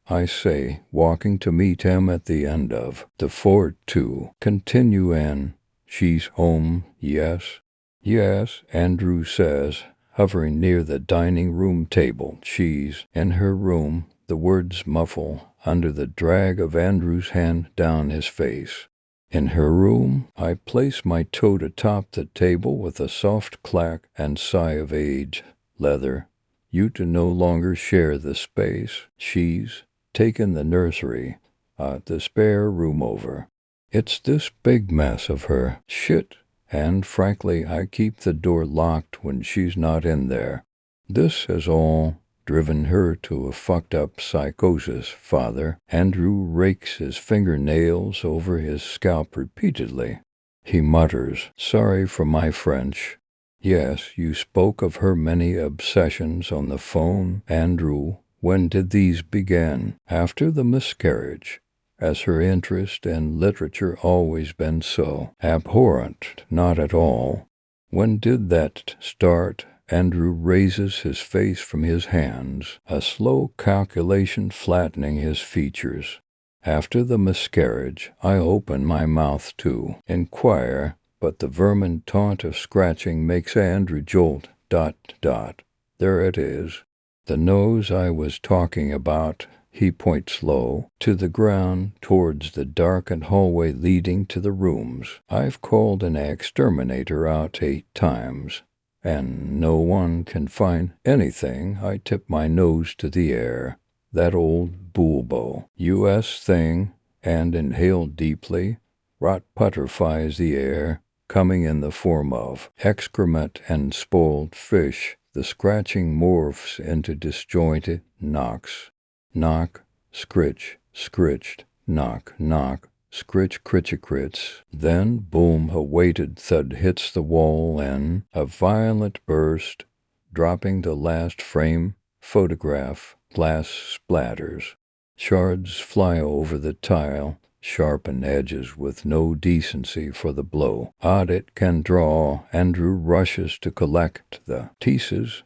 I say, walking to meet him at the end of the fort to continue in. She's home, yes? Yes, Andrew says, hovering near the dining room table. She's in her room. The words muffle under the drag of Andrew's hand down his face. In her room, I place my toad atop the table with a soft clack and sigh of age. Leather. You to no longer share the space. She's taken the nursery, the spare room over. It's this big mess of her shit, and frankly, I keep the door locked when she's not in there. This has all driven her to a fucked up psychosis, Father. Andrew rakes his fingernails over his scalp repeatedly. He mutters, sorry for my French. Yes, you spoke of her many obsessions on the phone. Andrew, when did these begin? After the miscarriage? Has her interest in literature always been so abhorrent? Not at all. When did that start? Andrew raises his face from his hands, a slow calculation flattening his features. After the miscarriage, I open my mouth to inquire, but the vermin taunt of scratching makes Andrew jolt. There it is. The nose I was talking about. He points low, to the ground, towards the darkened hallway leading to the rooms. I've called an exterminator out 8 times, and no one can find anything. I tip my nose to the air. That old bulbo, U.S. thing, and inhale deeply. Rot putrefies the air, coming in the form of excrement and spoiled fish. The scratching morphs into disjointed knocks. Knock, scritch, scritched, knock, knock, scritch, critch-a-crits. Then, boom, a weighted thud hits the wall and a violent burst, dropping the last frame, photograph, glass splatters. Shards fly over the tile, sharpened edges with no decency for the blow. Odd it can draw. Andrew rushes to collect the pieces,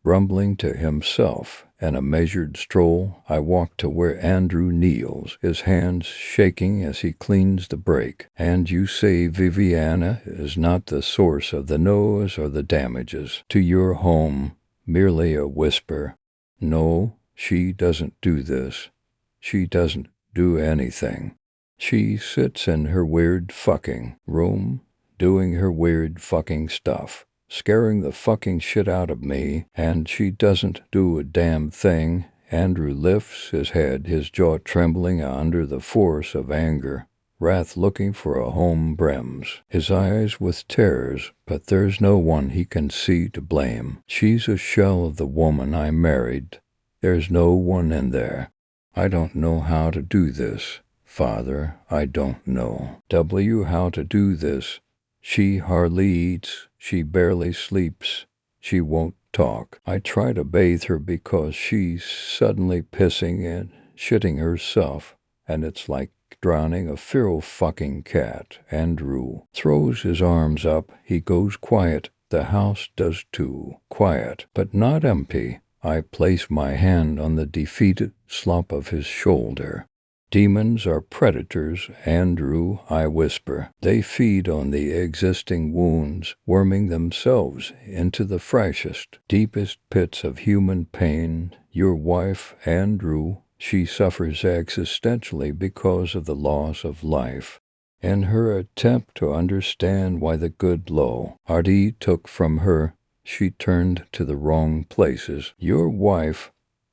rumbling to himself. In a measured stroll, I walk to where Andrew kneels, his hands shaking as he cleans the break. And you say Viviana is not the source of the noise or the damages to your home, merely a whisper. No, she doesn't do this. She doesn't do anything. She sits in her weird fucking room, doing her weird fucking stuff, scaring the fucking shit out of me, and she doesn't do a damn thing. Andrew lifts his head, his jaw trembling under the force of anger. Wrath looking for a home brims his eyes with tears, but there's no one he can see to blame. She's a shell of the woman I married. There's no one in there. I don't know how to do this, Father. I don't know. How to do this. She hardly eats. She barely sleeps. She won't talk. I try to bathe her because she's suddenly pissing and shitting herself, and it's like drowning a feral fucking cat. Andrew throws his arms up. He goes quiet. The house does too. Quiet, but not empty. I place my hand on the defeated slump of his shoulder. Demons are predators, Andrew, I whisper. They feed on the existing wounds, worming themselves into the freshest, deepest pits of human pain. Your wife, Andrew, she suffers existentially because of the loss of life. In her attempt to understand why the good Lo Hardy took from her, she turned to the wrong places. Your wife,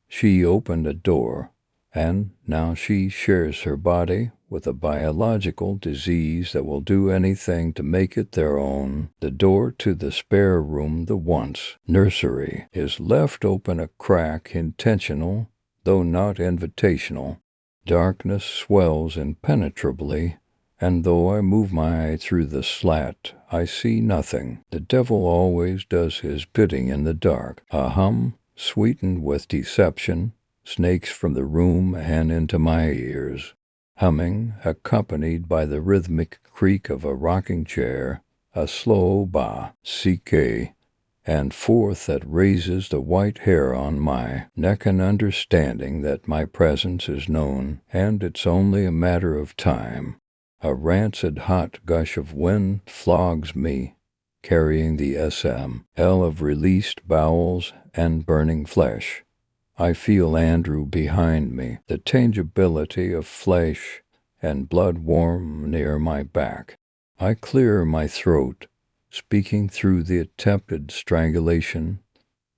she opened a door, and now she shares her body with a biological disease that will do anything to make it their own. The door to the spare room, the once nursery, is left open a crack, intentional, though not invitational. Darkness swells impenetrably, and though I move my eye through the slat, I see nothing. The devil always does his bidding in the dark. A hum, sweetened with deception, snakes from the room and into my ears. Humming, accompanied by the rhythmic creak of a rocking chair, a slow ba, ck, and forth that raises the white hair on my neck, an understanding that my presence is known, and it's only a matter of time. A rancid hot gush of wind flogs me, carrying the smell of released bowels and burning flesh. I feel Andrew behind me, the tangibility of flesh and blood warm near my back. I clear my throat, speaking through the attempted strangulation.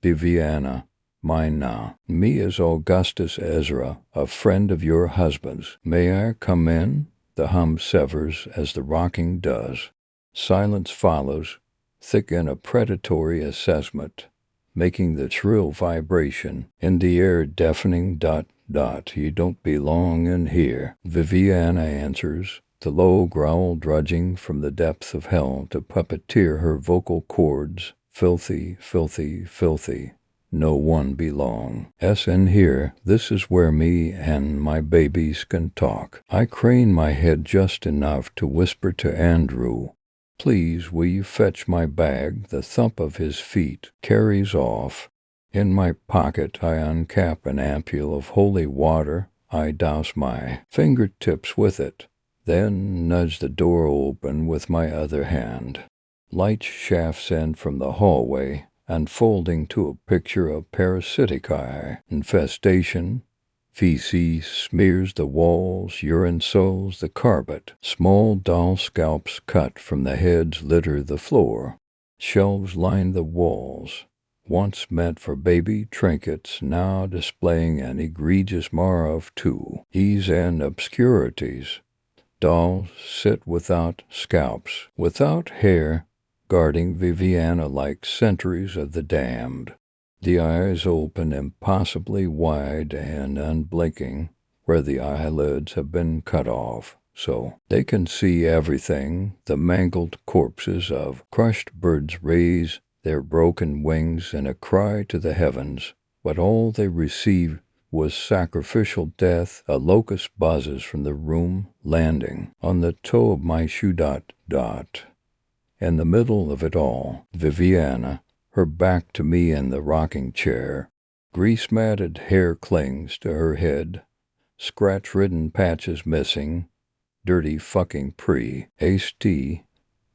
Viviana, mine now. Me is Augustus Ezra, a friend of your husband's. May I come in? The hum severs as the rocking does. Silence follows, thick in a predatory assessment, making the shrill vibration in the air deafening. You don't belong in here. Viviana answers, the low growl drudging from the depths of hell to puppeteer her vocal cords Filthy, filthy, filthy. No one belong. In here, this is where me and my babies can talk. I crane my head just enough to whisper to Andrew, "Please, will you fetch my bag?" The thump of his feet carries off. In my pocket, I uncap an ampule of holy water. I douse my fingertips with it, then nudge the door open with my other hand. Light shafts in from the hallway, unfolding to a picture of parasitic infestation. Feces smears the walls, urine soils the carpet. Small doll scalps cut from the heads litter the floor. Shelves line the walls, once meant for baby trinkets, now displaying an egregious mar of ease and obscurities. Dolls sit without scalps, without hair, guarding Viviana like sentries of the damned. The eyes open impossibly wide and unblinking, where the eyelids have been cut off, so they can see everything. The mangled corpses of crushed birds raise their broken wings in a cry to the heavens, but all they received was sacrificial death. A locust buzzes from the room, landing on the toe of my shoe. In the middle of it all, Viviana, her back to me in the rocking chair. Grease-matted hair clings to her head, scratch-ridden patches missing. Dirty fucking pre-AST.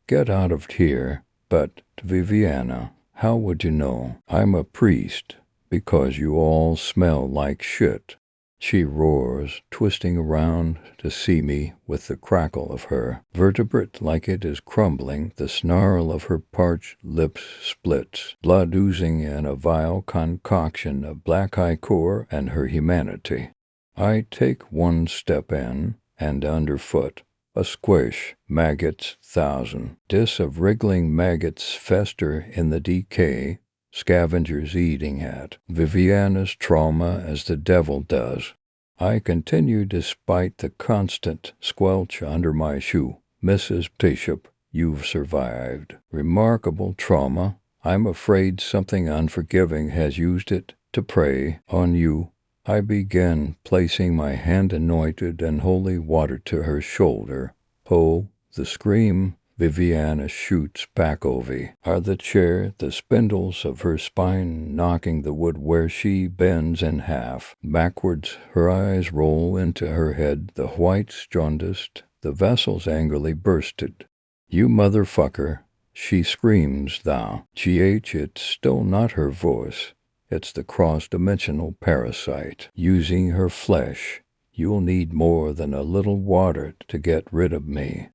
Get out of here. But, Viviana, how would you know I'm a priest? Because you all smell like shit. She roars, twisting around to see me with the crackle of her vertebrate like it is crumbling. The snarl of her parched lips splits, blood oozing in a vile concoction of black ichor and her humanity. I take one step in, and underfoot, a squish, maggots thousand. Dis of wriggling maggots fester in the decay, scavengers eating at Viviana's trauma as the devil does. I continue despite the constant squelch under my shoe. Mrs. Bishop, you've survived. Remarkable trauma. I'm afraid something unforgiving has used it to prey on you. I begin placing my hand anointed and holy water to her shoulder. Oh, the scream. Viviana shoots back over the chair, the spindles of her spine knocking the wood where she bends in half. Backwards, her eyes roll into her head, the whites jaundiced, the vessels angrily bursted. You motherfucker, she screams, thou. It's still not her voice. It's the cross-dimensional parasite using her flesh. You'll need more than a little water to get rid of me.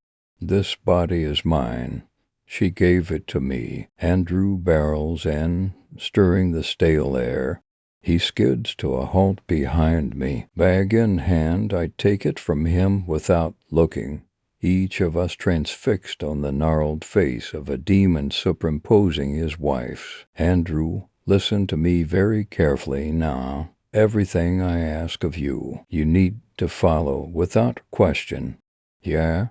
This body is mine. She gave it to me. Andrew barrels in, stirring the stale air. He skids to a halt behind me. Bag in hand, I take it from him without looking. Each of us transfixed on the gnarled face of a demon superimposing his wife's. Andrew, listen to me very carefully now. Everything I ask of you, you need to follow without question. Yeah?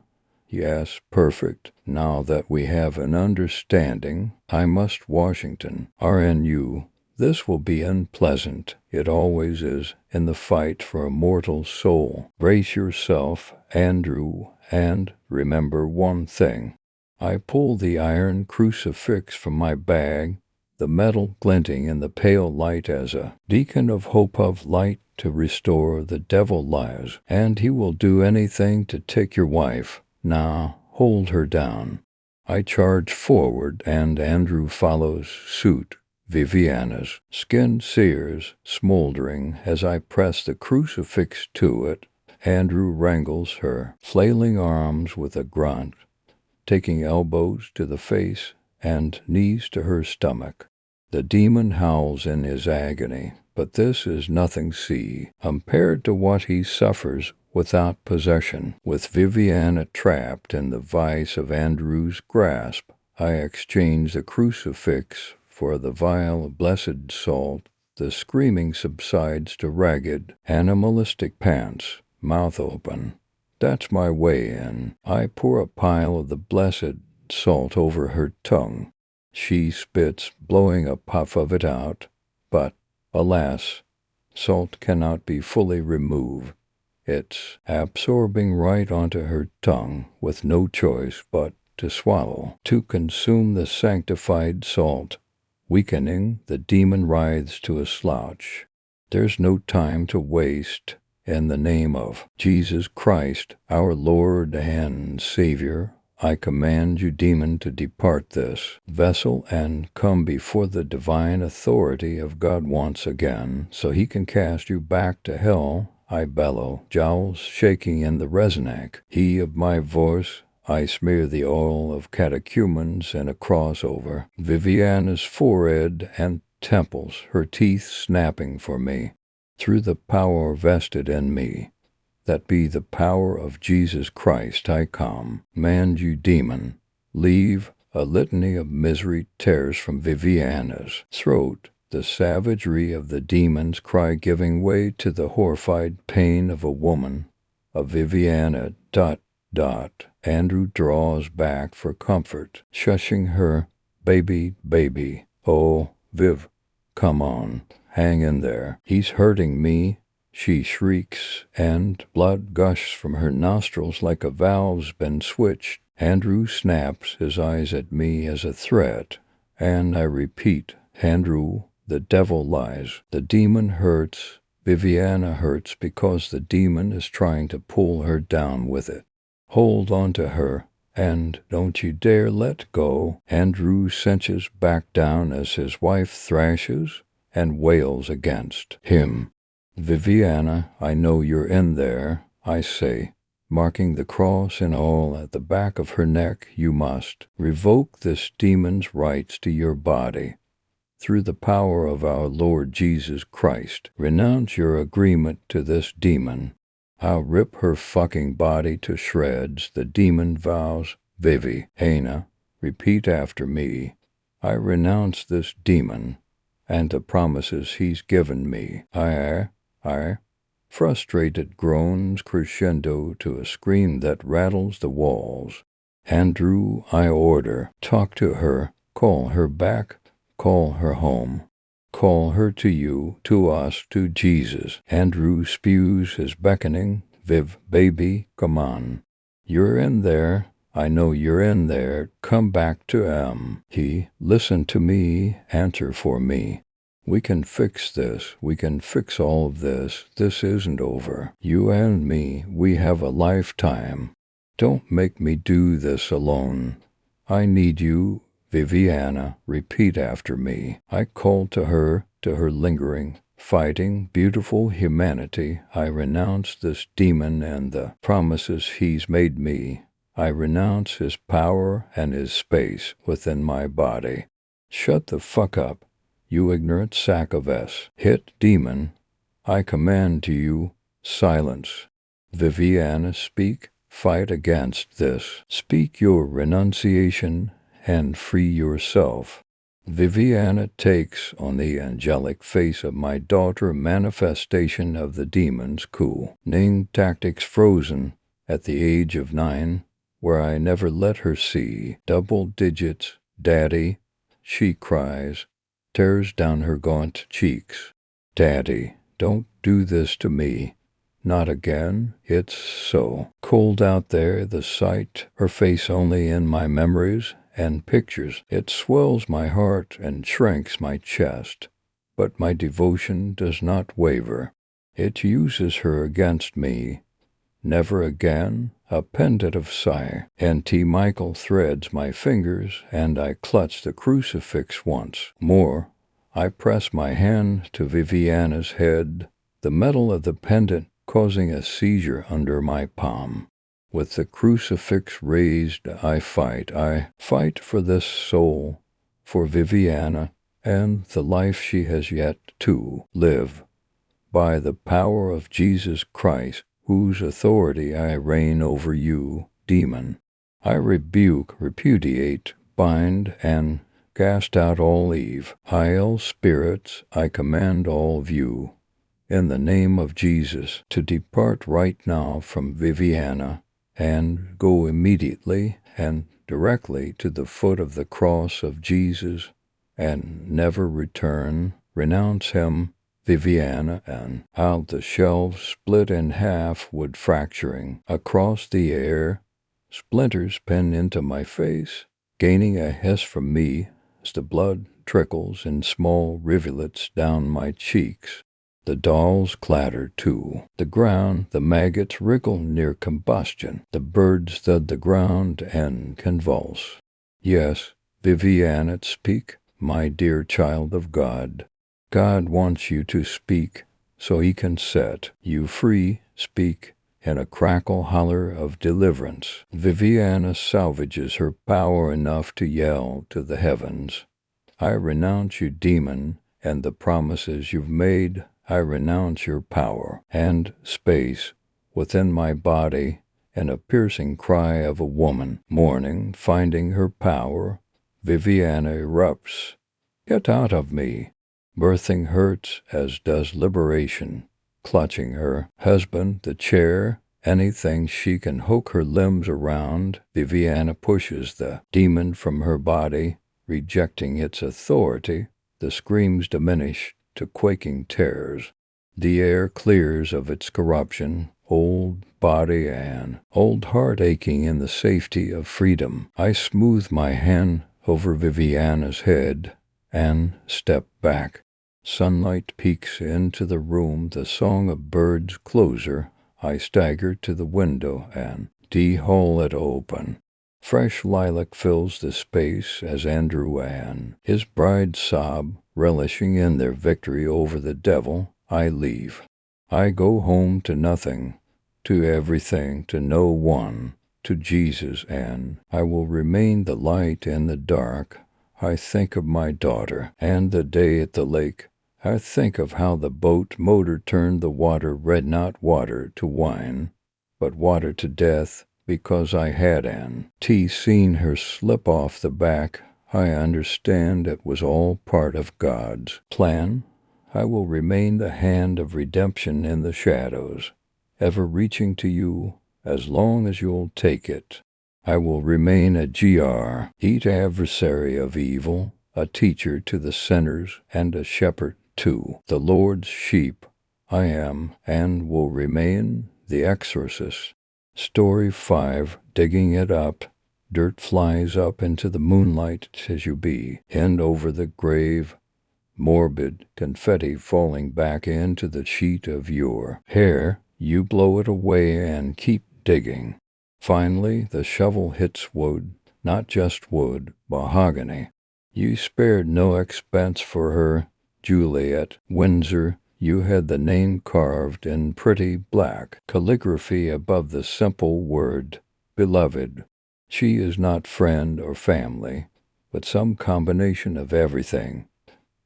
Yes, perfect. Now that we have an understanding, I must Washington, RNU. This will be unpleasant. It always is in the fight for a mortal soul. Brace yourself, Andrew, and remember one thing. I pull the iron crucifix from my bag, the metal glinting in the pale light as a beacon of hope of light to restore the devil lives, and he will do anything to take your wife. Now, hold her down. I charge forward, and Andrew follows suit. Viviana's skin sears, smoldering as I press the crucifix to it. Andrew wrangles her flailing arms with a grunt, taking elbows to the face and knees to her stomach. The demon howls in his agony, but this is nothing compared to what he suffers without possession. With Viviana trapped in the vice of Andrew's grasp, I exchange the crucifix for the vial of blessed salt. The screaming subsides to ragged, animalistic pants, mouth open. That's my way in. I pour a pile of the blessed salt over her tongue. She spits, blowing a puff of it out, but, alas, salt cannot be fully removed. It's absorbing right onto her tongue with no choice but to swallow, to consume the sanctified salt. Weakening, the demon writhes to a slouch. There's no time to waste. In the name of Jesus Christ, our Lord and Savior, I command you, demon, to depart this vessel and come before the divine authority of God once again, so he can cast you back to hell. I bellow, jowls shaking in the resonance. He of my voice, I smear the oil of catechumens and a cross over Viviana's forehead and temples, her teeth snapping for me. Through the power vested in me, that be the power of Jesus Christ, I command you, demon, leave. A litany of misery tears from Viviana's throat, the savagery of the demon's cry giving way to the horrified pain of a woman. Of Viviana, ... Andrew draws back for comfort, shushing her. Baby, baby, oh, Viv, come on, hang in there. He's hurting me. She shrieks, and blood gushes from her nostrils like a valve's been switched. Andrew snaps his eyes at me as a threat, and I repeat, Andrew, the devil lies. The demon hurts. Viviana hurts because the demon is trying to pull her down with it. Hold on to her, and don't you dare let go. Andrew cinches back down as his wife thrashes and wails against him. Viviana, I know you're in there, I say, marking the cross and all at the back of her neck. You must revoke this demon's rights to your body. Through the power of our Lord Jesus Christ, renounce your agreement to this demon. I'll rip her fucking body to shreds, the demon vows. Viviana, repeat after me. I renounce this demon and the promises he's given me. I, frustrated groans crescendo to a scream that rattles the walls. Andrew, I order, talk to her, call her back, call her home. Call her to you, to us, to Jesus. Andrew spews his beckoning. Viv, baby, come on. You're in there. I know you're in there. Come back to he. Listen to me. Answer for me. We can fix this. We can fix all of this. This isn't over. You and me, we have a lifetime. Don't make me do this alone. I need you. Viviana, repeat after me. I call to her lingering, fighting, beautiful humanity. I renounce this demon and the promises he's made me. I renounce his power and his space within my body. Shut the fuck up, you ignorant sack of hit demon. I command to you, silence. Viviana, speak, fight against this. Speak your renunciation and free yourself. Viviana takes on the angelic face of my daughter a manifestation of the demon's cunning tactics frozen at the age of 9, where I never let her see double digits. Daddy, she cries, tears down her gaunt cheeks. Daddy, don't do this to me. Not again. It's so cold out there, the sight, her face only in my memories and pictures. It swells my heart and shrinks my chest. But my devotion does not waver. It uses her against me. Never again. A pendant of sigh. N.T. Michael threads my fingers, and I clutch the crucifix once more. I press my hand to Viviana's head, the metal of the pendant causing a seizure under my palm. With the crucifix raised, I fight for this soul, for Viviana, and the life she has yet to live. By the power of Jesus Christ, whose authority I reign over you, demon, I rebuke, repudiate, bind, and cast out all evil. Hail spirits, I command all of you, in the name of Jesus, to depart right now from Viviana and go immediately and directly to the foot of the cross of Jesus and never return. Renounce him, Viviana, and out the shelves split in half, wood fracturing across the air, splinters pin into my face, gaining a hiss from me as the blood trickles in small rivulets down my cheeks. The dolls clatter too. The ground, the maggots wriggle near combustion. The birds thud the ground and convulse. Yes, Viviana, speak, my dear child of God. God wants you to speak so he can set you free. Speak in a crackle holler of deliverance. Viviana salvages her power enough to yell to the heavens, I renounce you, demon, and the promises you've made. I renounce your power. And space within my body, and a piercing cry of a woman mourning, finding her power. Viviana erupts. Get out of me. Birthing hurts as does liberation. Clutching her husband, the chair, anything she can hook her limbs around, Viviana pushes the demon from her body, rejecting its authority. The screams diminish to quaking tears. The air clears of its corruption, old body and old heart aching in the safety of freedom. I smooth my hand over Viviana's head and step back. Sunlight peeks into the room, the song of birds closer. I stagger to the window and haul it open. Fresh lilac fills the space as Andrew and his bride sob, relishing in their victory over the devil. I leave. I go home to nothing, to everything, to no one, to Jesus, and I will remain the light in the dark. I think of my daughter and the day at the lake. I think of how the boat motor turned the water red, not water to wine, but water to death, because I had seen her slip off the back. I understand it was all part of God's plan. I will remain the hand of redemption in the shadows, ever reaching to you as long as you'll take it. I will remain a each adversary of evil, a teacher to the sinners and a shepherd to the Lord's sheep. I am and will remain the exorcist. Story 5, digging it up. Dirt flies up into the moonlight as you bend over the grave. Morbid confetti falling back into the sheet of your hair. You blow it away and keep digging. Finally, the shovel hits wood, not just wood, mahogany. You spared no expense for her, Juliet Windsor. You had the name carved in pretty black calligraphy above the simple word, beloved. She is not friend or family, but some combination of everything.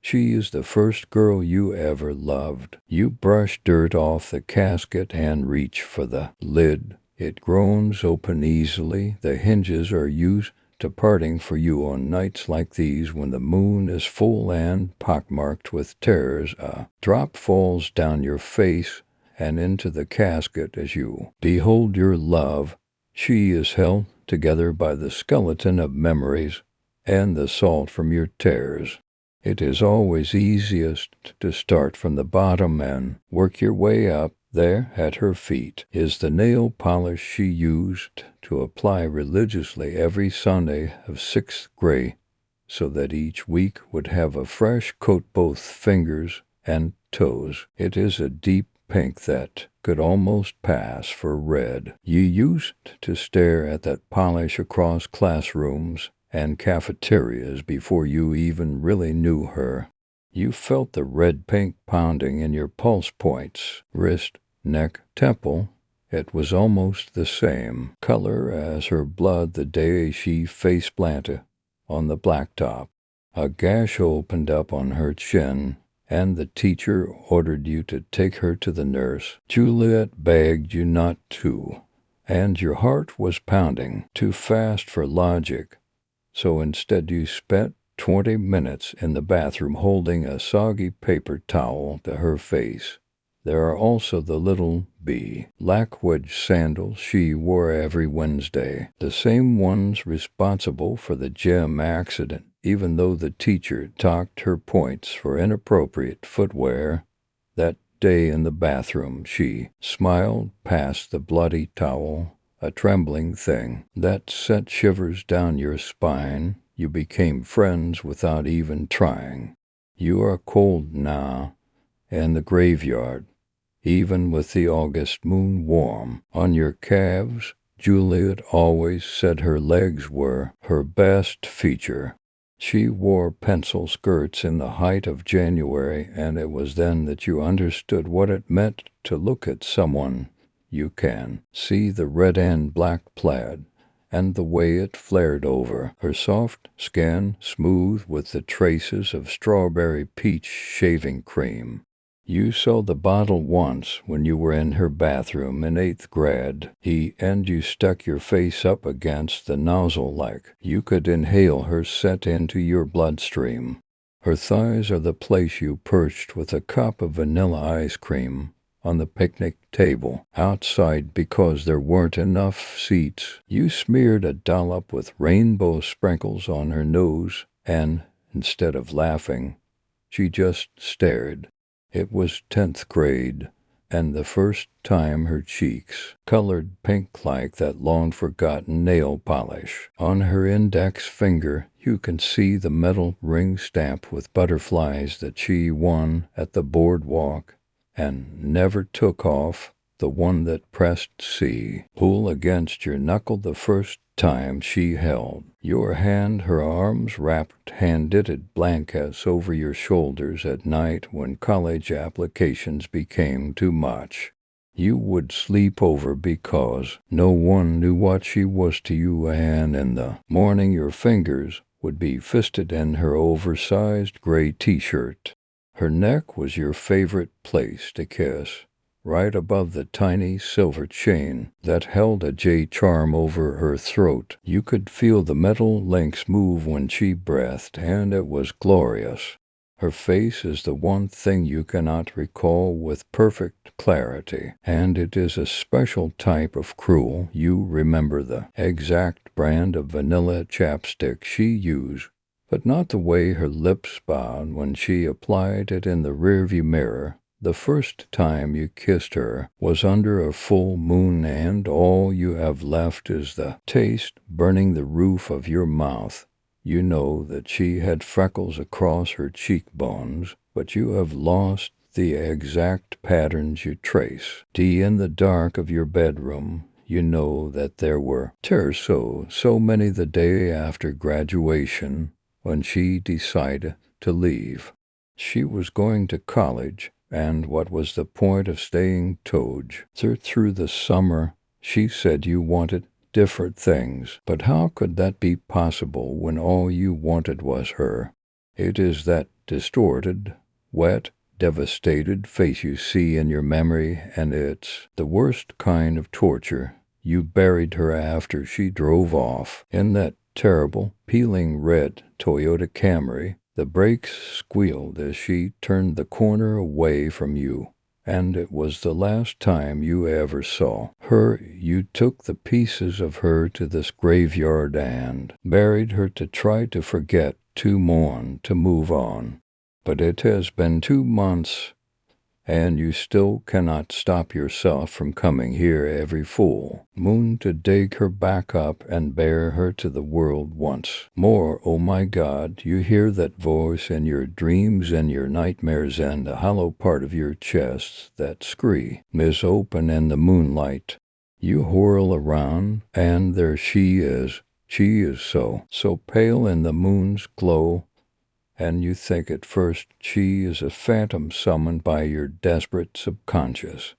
She is the first girl you ever loved. You brush dirt off the casket and reach for the lid. It groans open easily. The hinges are used to parting for you on nights like these when the moon is full and pockmarked with terrors. A drop falls down your face and into the casket as you behold your love. She is held together by the skeleton of memories and the salt from your tears. It is always easiest to start from the bottom and work your way up. There, at her feet, is the nail polish she used to apply religiously every Sunday of 6th grade, so that each week would have a fresh coat both fingers and toes. It is a deep pink that could almost pass for red. You used to stare at that polish across classrooms and cafeterias before you even really knew her. You felt the red pink pounding in your pulse points, wrist, neck, temple. It was almost the same color as her blood the day she face-planted on the blacktop. A gash opened up on her chin, and the teacher ordered you to take her to the nurse. Juliet begged you not to, and your heart was pounding too fast for logic. So instead you spent 20 minutes in the bathroom holding a soggy paper towel to her face. There are also the little black wedge sandals she wore every Wednesday, the same ones responsible for the gym accident, even though the teacher docked her points for inappropriate footwear. That day in the bathroom, she smiled past the bloody towel, a trembling thing that sent shivers down your spine. You became friends without even trying. You are cold now, in the graveyard, even with the August moon warm on your calves. Juliet always said her legs were her best feature. She wore pencil skirts in the height of January, and it was then that you understood what it meant to look at someone. You can see the red and black plaid, and the way it flared over her soft skin, smooth with the traces of strawberry peach shaving cream. You saw the bottle once when you were in her bathroom in 8th grade, and you stuck your face up against the nozzle like you could inhale her scent into your bloodstream. Her thighs are the place you perched with a cup of vanilla ice cream on the picnic table outside because there weren't enough seats. You smeared a dollop with rainbow sprinkles on her nose, and instead of laughing, she just stared. It was 10th grade, and the first time her cheeks colored pink like that long-forgotten nail polish. On her index finger, you can see the metal ring stamp with butterflies that she won at the boardwalk and never took off, the one that pressed C. pull against your knuckle the first time she held your hand, her arms wrapped hand-knitted blankets over your shoulders at night when college applications became too much. You would sleep over because no one knew what she was to you, and in the morning your fingers would be fisted in her oversized gray t-shirt. Her neck was your favorite place to kiss, right above the tiny silver chain that held a J charm over her throat. You could feel the metal links move when she breathed, and it was glorious. Her face is the one thing you cannot recall with perfect clarity, and it is a special type of cruel. You remember the exact brand of vanilla chapstick she used, but not the way her lips bowed when she applied it in the rearview mirror. The first time you kissed her was under a full moon, and all you have left is the taste burning the roof of your mouth. You know that she had freckles across her cheekbones, but you have lost the exact patterns you trace. In the dark of your bedroom, you know that there were tears so many the day after graduation when she decided to leave. She was going to college, and what was the point of staying Toj? Through the summer, she said you wanted different things, but how could that be possible when all you wanted was her? It is that distorted, wet, devastated face you see in your memory, and it's the worst kind of torture. You buried her after she drove off in that terrible, peeling red Toyota Camry. The brakes squealed as she turned the corner away from you, and it was the last time you ever saw her. You took the pieces of her to this graveyard and buried her to try to forget, to mourn, to move on. But it has been 2 months, and you still cannot stop yourself from coming here every full moon to dig her back up and bear her to the world once more. Oh my God, you hear that voice in your dreams and your nightmares, and the hollow part of your chest that scream is open in the moonlight. You whirl around, and there she is. She is so pale in the moon's glow, and you think at first she is a phantom summoned by your desperate subconscious.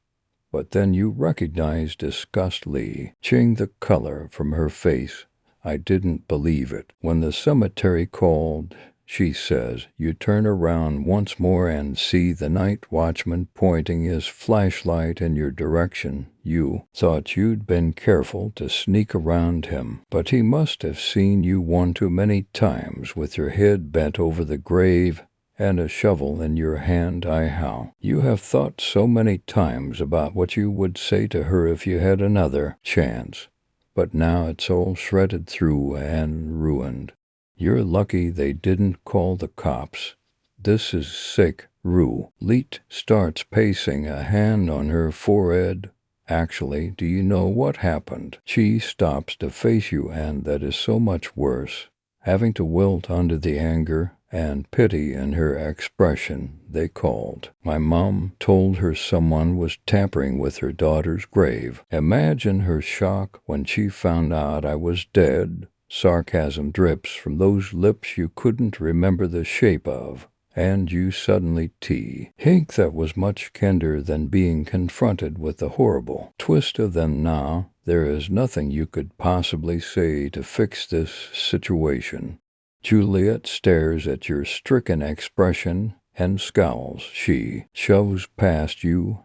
But then you recognize disgustly, ching the color from her face. I didn't believe it. When the cemetery called, she says, you turn around once more and see the night watchman pointing his flashlight in your direction. You thought you'd been careful to sneak around him, but he must have seen you one too many times with your head bent over the grave, and a shovel in your hand. How you have thought so many times about what you would say to her if you had another chance. But now it's all shredded through and ruined. You're lucky they didn't call the cops. This is sick, Rue. Leet starts pacing, a hand on her forehead. Actually, do you know what happened? She stops to face you, and that is so much worse. Having to wilt under the anger and pity in her expression, they called. My mom told her someone was tampering with her daughter's grave. Imagine her shock when she found out I was dead. Sarcasm drips from those lips you couldn't remember the shape of. And you suddenly think that was much kinder than being confronted with the horrible twist of them. Now, there is nothing you could possibly say to fix this situation. Juliet stares at your stricken expression and scowls. She shoves past you,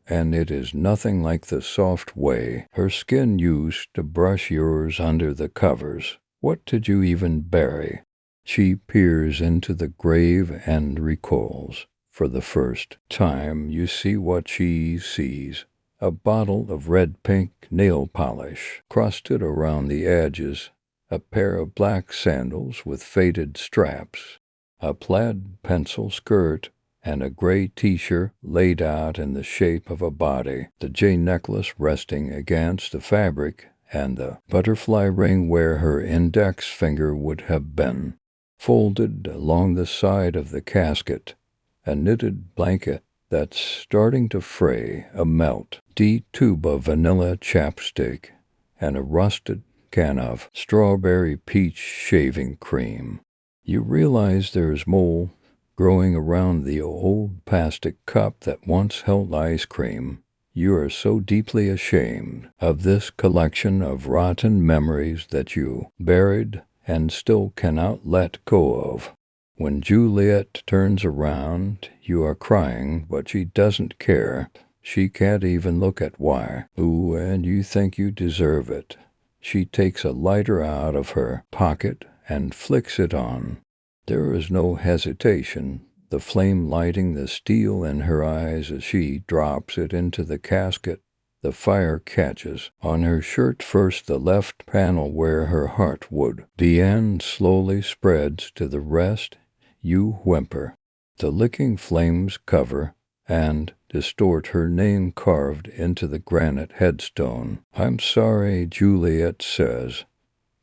and it is nothing like the soft way her skin used to brush yours under the covers. What did you even bury? She peers into the grave and recoils. For the first time, you see what she sees. A bottle of red-pink nail polish, crusted around the edges, a pair of black sandals with faded straps, a plaid pencil skirt, and a gray t-shirt laid out in the shape of a body, the J necklace resting against the fabric, and the butterfly ring where her index finger would have been. Folded along the side of the casket, a knitted blanket that's starting to fray, a melt tube of vanilla chapstick, and a rusted can of strawberry peach shaving cream. You realize there's mold growing around the old plastic cup that once held ice cream. You are so deeply ashamed of this collection of rotten memories that you buried and still cannot let go of. When Juliet turns around, you are crying, but she doesn't care. She can't even look at why. Ooh, and you think you deserve it. She takes a lighter out of her pocket and flicks it on. There is no hesitation, the flame lighting the steel in her eyes as she drops it into the casket. The fire catches on her shirt first, the left panel where her heart would. The end slowly spreads to the rest. You whimper. The licking flames cover and distort her name carved into the granite headstone. I'm sorry, Juliet says,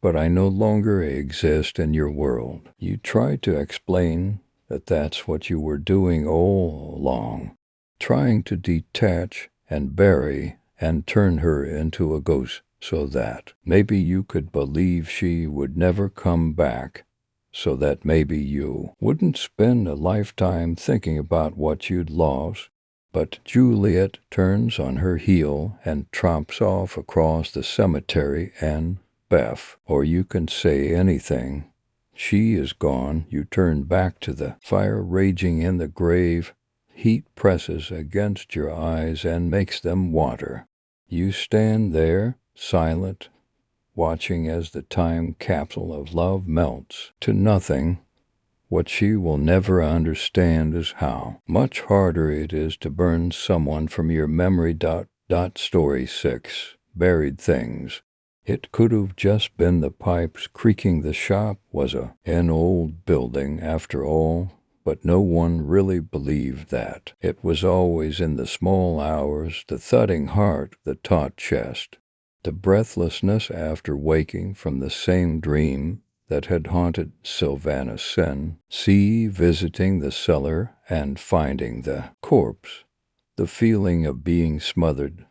but I no longer exist in your world. You try to explain that that's what you were doing all along, trying to detach and bury and turn her into a ghost so that maybe you could believe she would never come back, so that maybe you wouldn't spend a lifetime thinking about what you'd lost. But Juliet turns on her heel and tromps off across the cemetery, and Beth, or you can say anything. She is gone. You turn back to the fire raging in the grave. Heat presses against your eyes and makes them water. You stand there, silent, watching as the time capsule of love melts to nothing. What she will never understand is how much harder it is to burn someone from your memory. Story 6. Buried things. It could have just been the pipes creaking. The shop was an old building after all, but no one really believed that. It was always in the small hours, the thudding heart, the taut chest, the breathlessness after waking from the same dream that had haunted Sylvanus Sen. See, visiting the cellar and finding the corpse, the feeling of being smothered,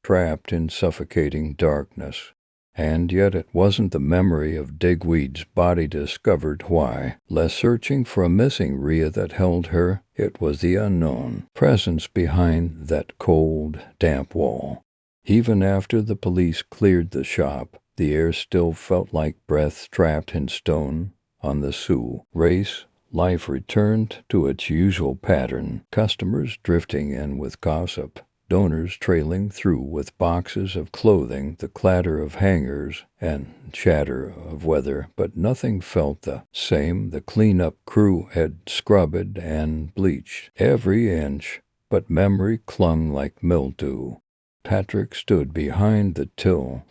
trapped in suffocating darkness. And yet it wasn't the memory of Digweed's body discovered why, less searching for a missing Rhea that held her. It was the unknown presence behind that cold, damp wall. Even after the police cleared the shop, the air still felt like breath trapped in stone. On the Sioux race, life returned to its usual pattern, customers drifting in with gossip, donors trailing through with boxes of clothing, the clatter of hangers and chatter of weather, but nothing felt the same. The cleanup crew had scrubbed and bleached every inch, but memory clung like mildew. Patrick stood behind the till,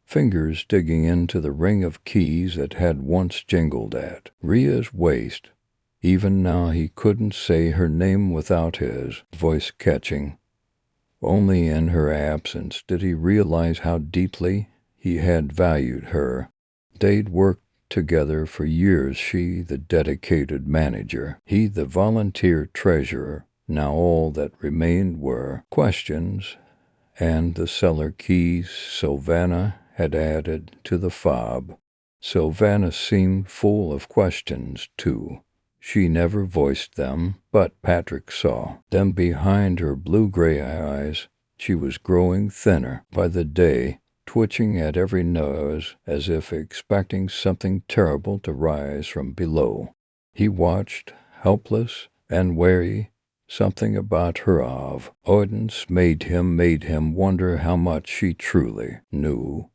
fingers digging into the ring of keys that had once jingled at Rhea's waist. Even now he couldn't say her name without his voice catching. Only in her absence did he realize how deeply he had valued her. They'd worked together for years, she the dedicated manager, he the volunteer treasurer. Now all that remained were questions and the cellar keys Sylvana had added to the fob. Sylvana seemed full of questions, too. She never voiced them, but Patrick saw them behind her blue-gray eyes. She was growing thinner by the day, twitching at every nose as if expecting something terrible to rise from below. He watched, helpless and wary. Something about her avoidance made him wonder how much she truly knew.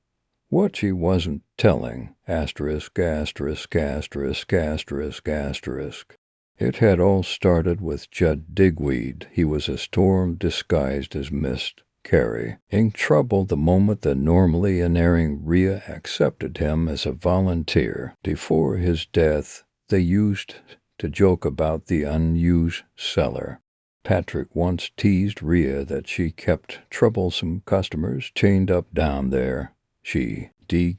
What she wasn't telling, asterisk, asterisk, asterisk, asterisk, asterisk. It had all started with Judd Digweed. He was a storm disguised as mist. Carrie, in trouble the moment the normally unerring Rhea accepted him as a volunteer. Before his death, they used to joke about the unused cellar. Patrick once teased Rhea that she kept troublesome customers chained up down there. She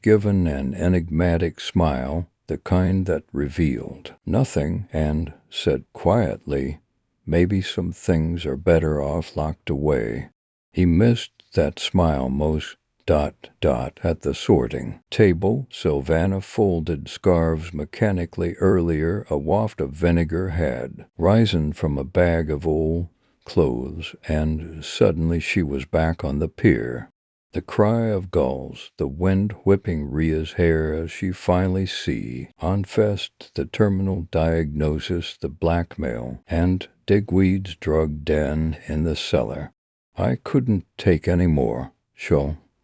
given an enigmatic smile, the kind that revealed nothing, and said quietly, "Maybe some things are better off locked away." He missed that smile most. At the sorting table, Sylvana folded scarves mechanically. Earlier, a waft of vinegar had risen from a bag of old clothes, and suddenly she was back on the pier. The cry of gulls, the wind whipping Rhea's hair as she finally confessed the terminal diagnosis, the blackmail, and Digweed's drug den in the cellar. "I couldn't take any more,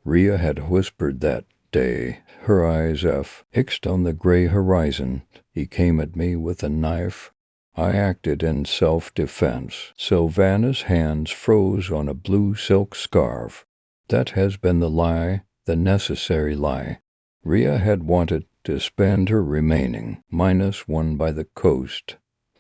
Rhea had whispered that day, her eyes fixed on the gray horizon. He came at me with a knife. I acted in self-defense. Sylvana's hands froze on a blue silk scarf. That has been the lie, the necessary lie. Rhea had wanted to spend her remaining -1 by the coast,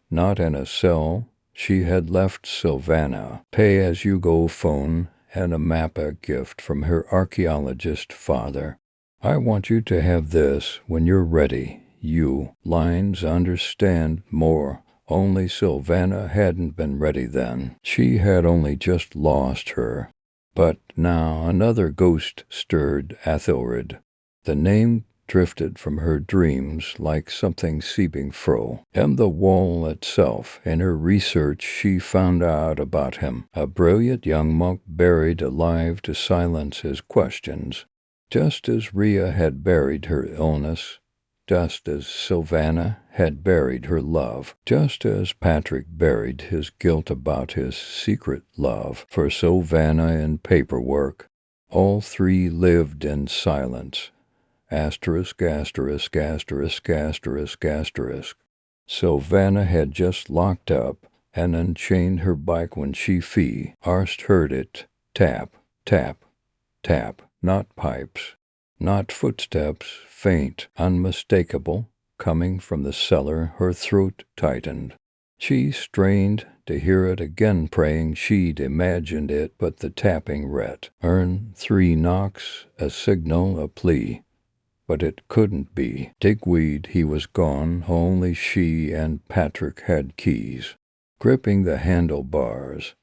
not in a cell. She had left Sylvana pay-as-you-go phone and a map, a gift from her archaeologist father. "I want you to have this when you're ready. You lines understand more." Only Sylvana hadn't been ready then. She had only just lost her. But now another ghost stirred Athelred. The name drifted from her dreams like something seeping from the wall itself. In her research, she found out about him, a brilliant young monk buried alive to silence his questions, just as Rhea had buried her illness, just as Sylvana had buried her love, just as Patrick buried his guilt about his secret love for Sylvana in paperwork. All three lived in silence. Asterisk, asterisk, asterisk, asterisk, asterisk. Sylvana had just locked up and unchained her bike when she first heard it. Tap, tap, tap. Not pipes, not footsteps, faint, unmistakable, coming from the cellar. Her throat tightened. She strained to hear it again, praying she'd imagined it, but the tapping returned 3 knocks, a signal, a plea. But it couldn't be Digweed. He was gone. Only she and Patrick had keys. Gripping the handlebars,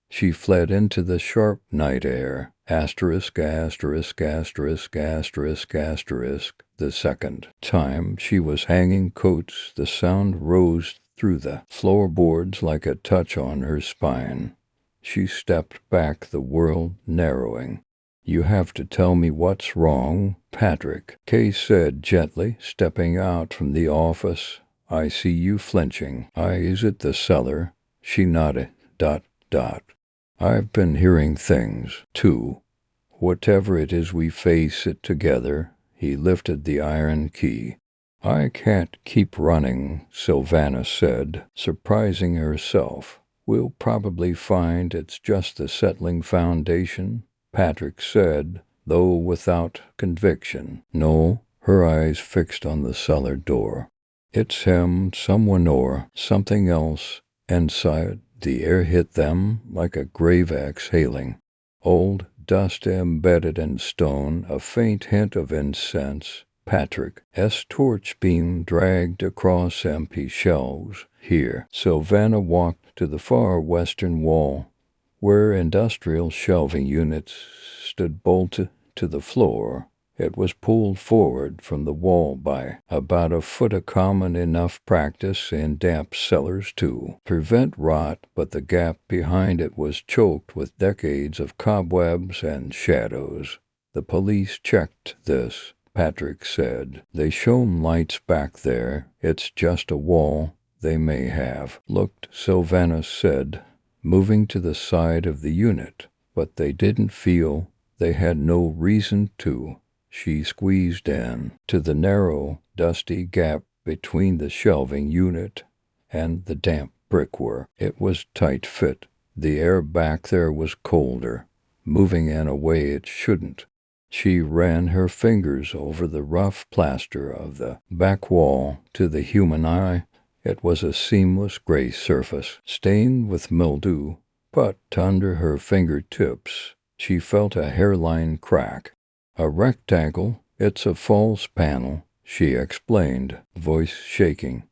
she fled into the sharp night air. Asterisk, asterisk, asterisk, asterisk, asterisk. The second time she was hanging coats, the sound rose through the floorboards like a touch on her spine. She stepped back, the world narrowing. "You have to tell me what's wrong, Patrick," Kay said gently, stepping out from the office. "I see you flinching. Is it the cellar?" She nodded. I've been hearing things, too. Whatever it is, we face it together. He lifted the iron key. I can't keep running, Sylvana said, surprising herself. We'll probably find it's just the settling foundation, Patrick said, though without conviction. No, her eyes fixed on the cellar door. It's him, someone or something else. Inside, the air hit them like a grave exhaling. Old dust embedded in stone, a faint hint of incense. Patrick's torch beam dragged across empty shelves. Here, Sylvana walked to the far western wall, where industrial shelving units stood bolted to the floor. It was pulled forward from the wall by about a foot, a common enough practice in damp cellars to prevent rot, but the gap behind it was choked with decades of cobwebs and shadows. The police checked this, Patrick said. They shone lights back there. It's just a wall. They may have looked, Sylvana said, moving to the side of the unit, but they didn't feel they had no reason to. She squeezed in to the narrow, dusty gap between the shelving unit and the damp brickwork. It was tight-fit. The air back there was colder, moving in a way it shouldn't. She ran her fingers over the rough plaster of the back wall. To the human eye, it was a seamless gray surface, stained with mildew, but under her fingertips she felt a hairline crack. A rectangle, it's a false panel, she explained, voice shaking.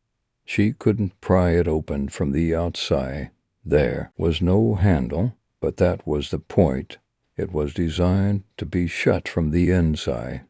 She couldn't pry it open from the outside. There was no handle, but that was the point. It was designed to be shut from the inside.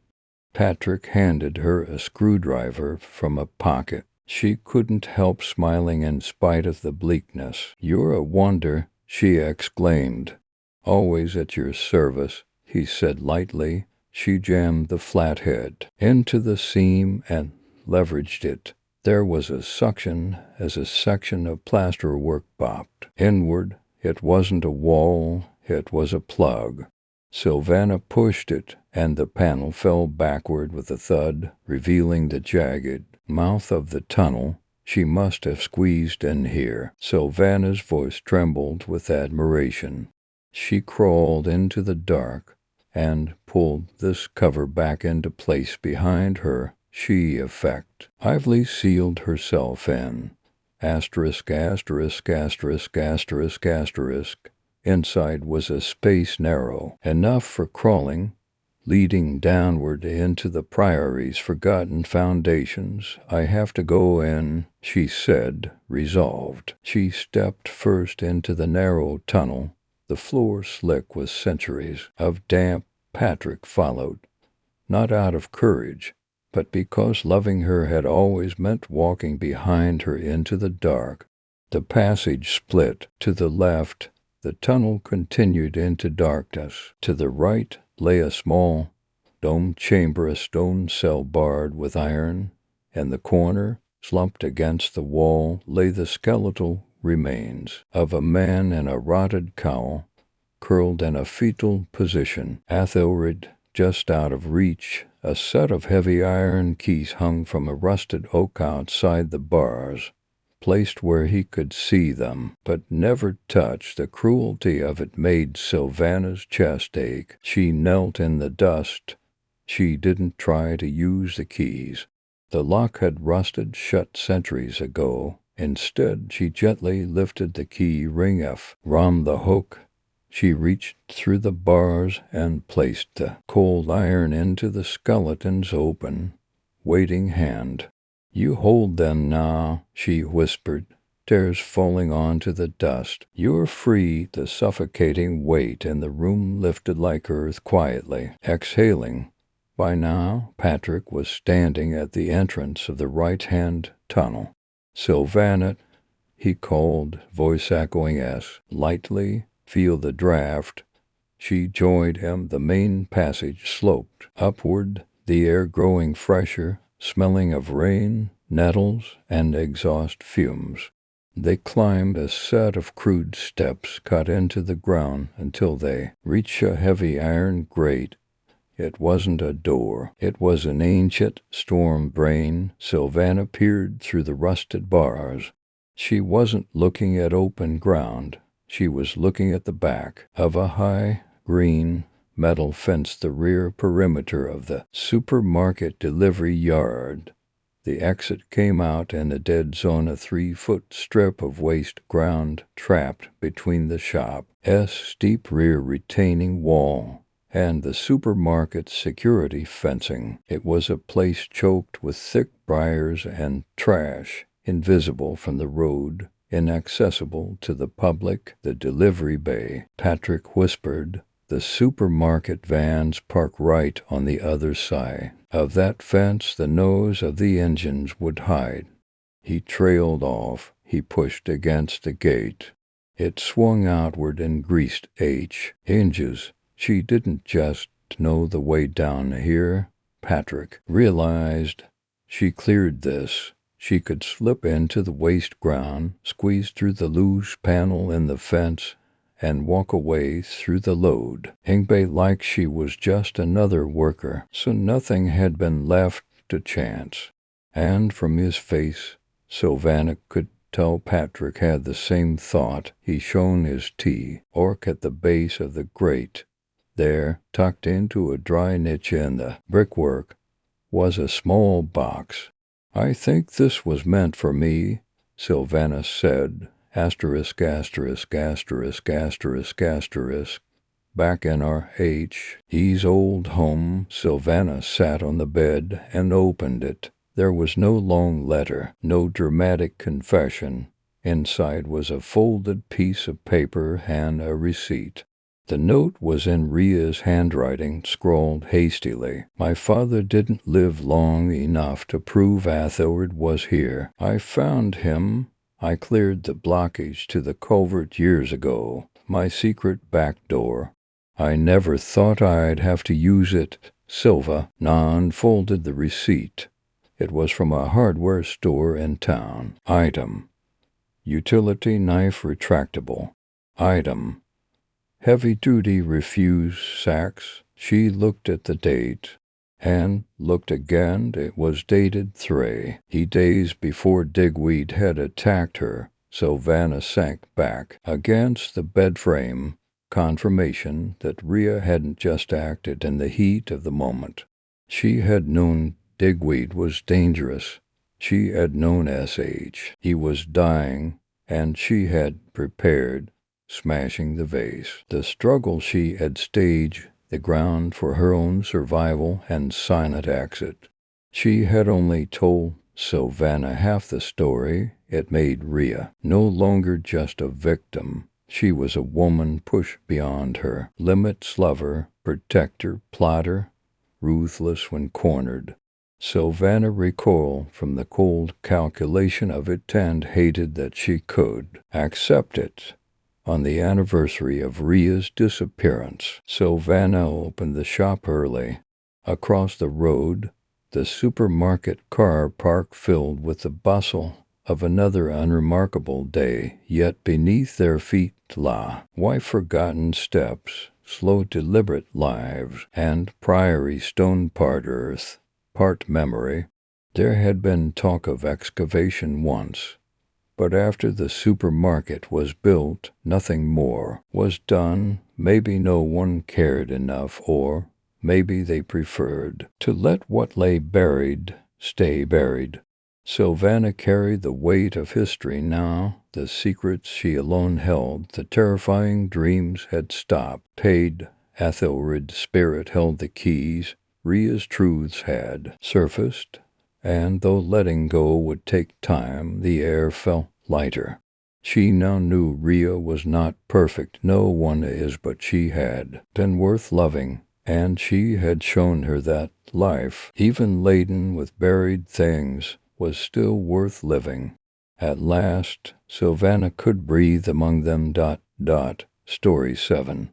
Patrick handed her a screwdriver from a pocket. She couldn't help smiling in spite of the bleakness. "You're a wonder," she exclaimed. "Always at your service," he said lightly. She jammed the flathead into the seam and leveraged it. There was a suction as a section of plasterwork popped inward. It wasn't a wall, it was a plug. Sylvana pushed it, and the panel fell backward with a thud, revealing the jagged mouth of the tunnel. She must have squeezed in here. Sylvana's voice trembled with admiration. She crawled into the dark and pulled this cover back into place behind her. She effect Ively sealed herself in. Asterisk, asterisk, asterisk, asterisk, asterisk. Inside was a space narrow enough for crawling, leading downward into the priory's forgotten foundations. "I have to go in," she said, resolved. She stepped first into the narrow tunnel, the floor slick with centuries of damp. Patrick followed, not out of courage, but because loving her had always meant walking behind her into the dark. The passage split. To the left, the tunnel continued into darkness. To the right lay a small, domed chamber, a stone cell barred with iron. In the corner, slumped against the wall, lay the skeletal remains of a man in a rotted cowl, curled in a fetal position. Athelred, just out of reach, a set of heavy iron keys hung from a rusted oak outside the bars, placed where he could see them, but never touch. The cruelty of it made Sylvana's chest ache. She knelt in the dust. She didn't try to use the keys. The lock had rusted shut centuries ago. Instead, she gently lifted the key ring from the hook. She reached through the bars and placed the cold iron into the skeleton's open, waiting hand. "You hold them now," she whispered, tears falling onto the dust. "You're free." The suffocating weight in the room lifted like earth quietly, exhaling. By now, Patrick was standing at the entrance of the right-hand tunnel. "Sylvana," he called, voice echoing lightly. "Feel the draft." She joined him. The main passage sloped upward, the air growing fresher, smelling of rain, nettles, and exhaust fumes. They climbed a set of crude steps cut into the ground until they reached a heavy iron grate. It wasn't a door. It was an ancient storm brain. Sylvana peered through the rusted bars. She wasn't looking at open ground. She was looking at the back of a high, green, metal fence, the rear perimeter of the supermarket delivery yard. The exit came out in a dead zone, a 3-foot strip of waste ground trapped between the shop's steep rear retaining wall and the supermarket's security fencing. It was a place choked with thick briars and trash, invisible from the road, inaccessible to the public. The delivery bay, Patrick whispered. The supermarket vans park right on the other side of that fence. The nose of the engines would hide. He trailed off. He pushed against the gate. It swung outward and greased inches. She didn't just know the way down here, Patrick realized. She cleared this. She could slip into the waste ground, squeeze through the loose panel in the fence, and walk away through the load bay like she was just another worker. So nothing had been left to chance. And from his face, Sylvana could tell Patrick had the same thought. He shone his T-orc at the base of the grate. There, tucked into a dry niche in the brickwork, was a small box. "I think this was meant for me," Sylvana said. Asterisk, asterisk, asterisk, asterisk, asterisk. Back in our H.E.'s old home, Sylvana sat on the bed and opened it. There was no long letter, no dramatic confession. Inside was a folded piece of paper and a receipt. The note was in Ria's handwriting, scrawled hastily. "My father didn't live long enough to prove Aethelred was here. I found him. I cleared the blockage to the culvert years ago, my secret back door. I never thought I'd have to use it." Sylva unfolded the receipt. It was from a hardware store in town. Item: utility knife retractable. Item: heavy-duty refuse sacks. She looked at the date and looked again. It was dated 3 days before Digweed had attacked her. Sylvana sank back against the bed frame, confirmation that Ria hadn't just acted in the heat of the moment. She had known Digweed was dangerous. She had known he was dying, and she had prepared, smashing the vase. The struggle she had staged, the ground for her own survival and silent exit. She had only told Sylvana half the story. It made Ria no longer just a victim. She was a woman pushed beyond her limits, lover, protector, plotter, ruthless when cornered. Sylvana recoiled from the cold calculation of it and hated that she could accept it. On the anniversary of Ria's disappearance, Sylvana opened the shop early. Across the road, the supermarket car park filled with the bustle of another unremarkable day, yet beneath their feet lay forgotten steps, slow deliberate lives, and priory stone, part earth, part memory. There had been talk of excavation once, but after the supermarket was built, nothing more was done. Maybe no one cared enough, or maybe they preferred to let what lay buried stay buried. Sylvana carried the weight of history now. The secrets she alone held, the terrifying dreams had stopped. Aethelred's spirit held the keys. Ria's truths had surfaced, and though letting go would take time, the air felt lighter. She now knew Ria was not perfect. No one is, but she had been worth loving, and she had shown her that life, even laden with buried things, was still worth living. At last, Sylvana could breathe among them. Story 7.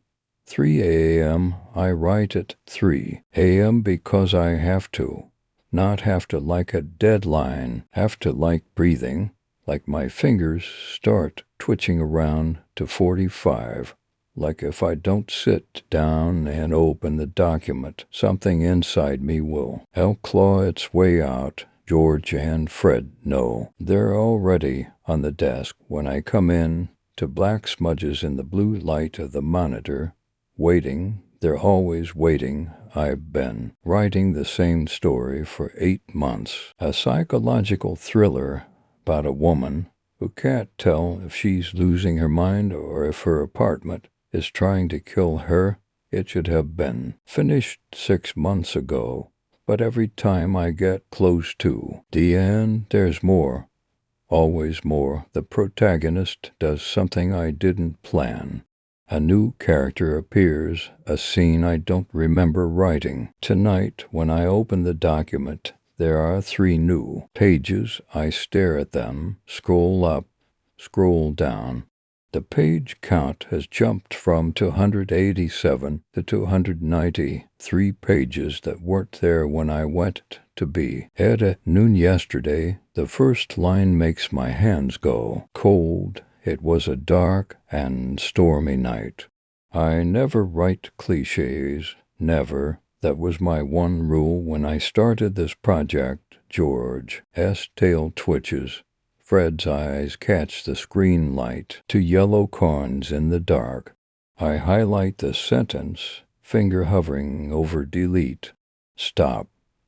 3 a.m. I write at 3 a.m. because I have to. Not have to like a deadline, have to like breathing. like my fingers start twitching around to 45. Like if I don't sit down and open the document, something inside me will. I'll claw its way out. George and Fred know. They're already on the desk when I come in, to black smudges in the blue light of the monitor, waiting. They're always waiting. I've been writing the same story for 8 months, a psychological thriller about a woman who can't tell if she's losing her mind or if her apartment is trying to kill her. It should have been finished 6 months ago, but every time I get close to the end, there's more. Always more. The protagonist does something I didn't plan. A new character appears, a scene I don't remember writing. Tonight, when I open the document, there are 3 new pages. I stare at them, scroll up, scroll down. The page count has jumped from 287 to 290, 3 pages that weren't there when I went to be at noon yesterday. The first line makes my hands go cold. It was a dark and stormy night. I never write cliches, never. That was my one rule when I started this project. George's tail twitches. Fred's eyes catch the screen light to yellow corns in the dark. I highlight the sentence, finger hovering over delete. Stop.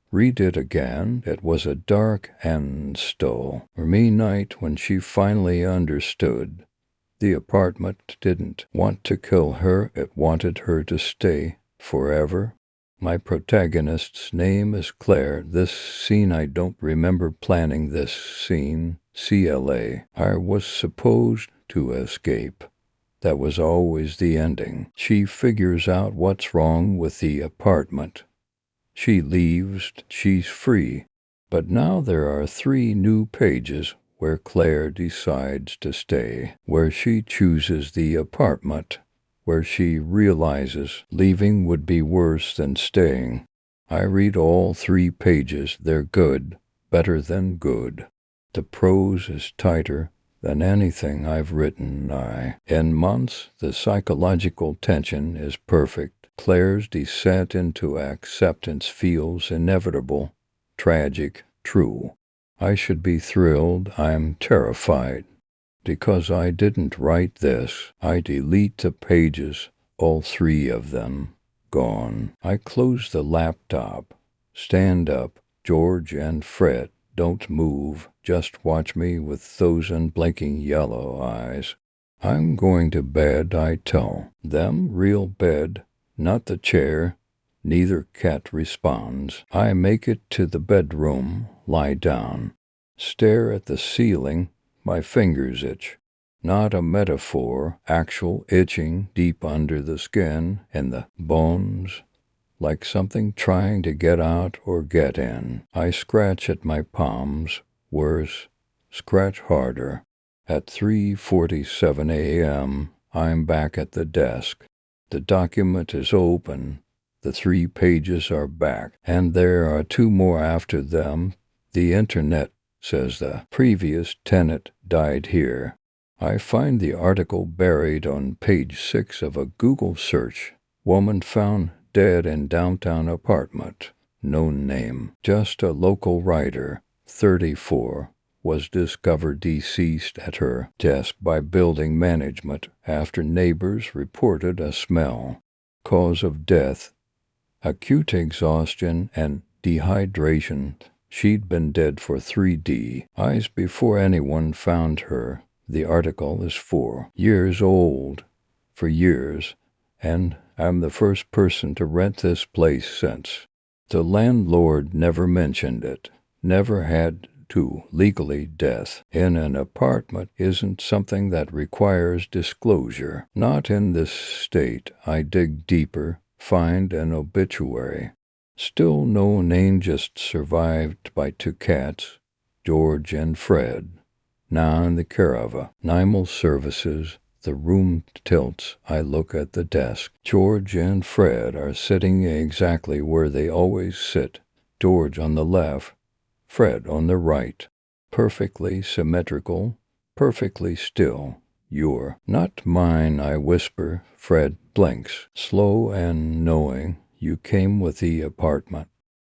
Read it again. It was a dark and stormy night when she finally understood. The apartment didn't want to kill her. It wanted her to stay forever. My protagonist's name is Claire. This scene, I don't remember planning this scene. CLA. I was supposed to escape. That was always the ending. She figures out what's wrong with the apartment. She leaves. She's free. But now there are 3 new pages where Claire decides to stay, where she chooses the apartment, where she realizes leaving would be worse than staying. I read all 3 pages. They're good, better than good. The prose is tighter than anything I've written in months. The psychological tension is perfect. Claire's descent into acceptance feels inevitable, tragic, true. I should be thrilled. I'm terrified. Because I didn't write this, I delete the pages, all 3 of them, gone. I close the laptop, stand up. George and Fred, don't move. Just watch me with those unblinking yellow eyes. I'm going to bed, I tell them. Real bed, not the chair. Neither cat responds. I make it to the bedroom, lie down, stare at the ceiling. My fingers itch. Not a metaphor, actual itching deep under the skin and the bones, like something trying to get out or get in. I scratch at my palms. Worse, scratch harder. At 3:47 a.m., I'm back at the desk. The document is open. The 3 pages are back, and there are 2 more after them. The internet says the previous tenant died here. I find the article buried on page 6 of a Google search. Woman found dead in downtown apartment. No name. Just a local writer, 34, was discovered deceased at her desk by building management after neighbors reported a smell. Cause of death, acute exhaustion and dehydration. She'd been dead for 3 days before anyone found her. The article is 4 years old. For years, and I'm the first person to rent this place since. The landlord never mentioned it, never had to legally. Death in an apartment isn't something that requires disclosure. Not in this state. I dig deeper, find an obituary. Still no name, just survived by 2 cats, George and Fred. Now in the care of a Nimal Services. The room tilts. I look at the desk. George and Fred are sitting exactly where they always sit. George on the left, Fred on the right. perfectly symmetrical, perfectly still. You're not mine, I whisper. Fred blinks, slow and knowing. You came with the apartment.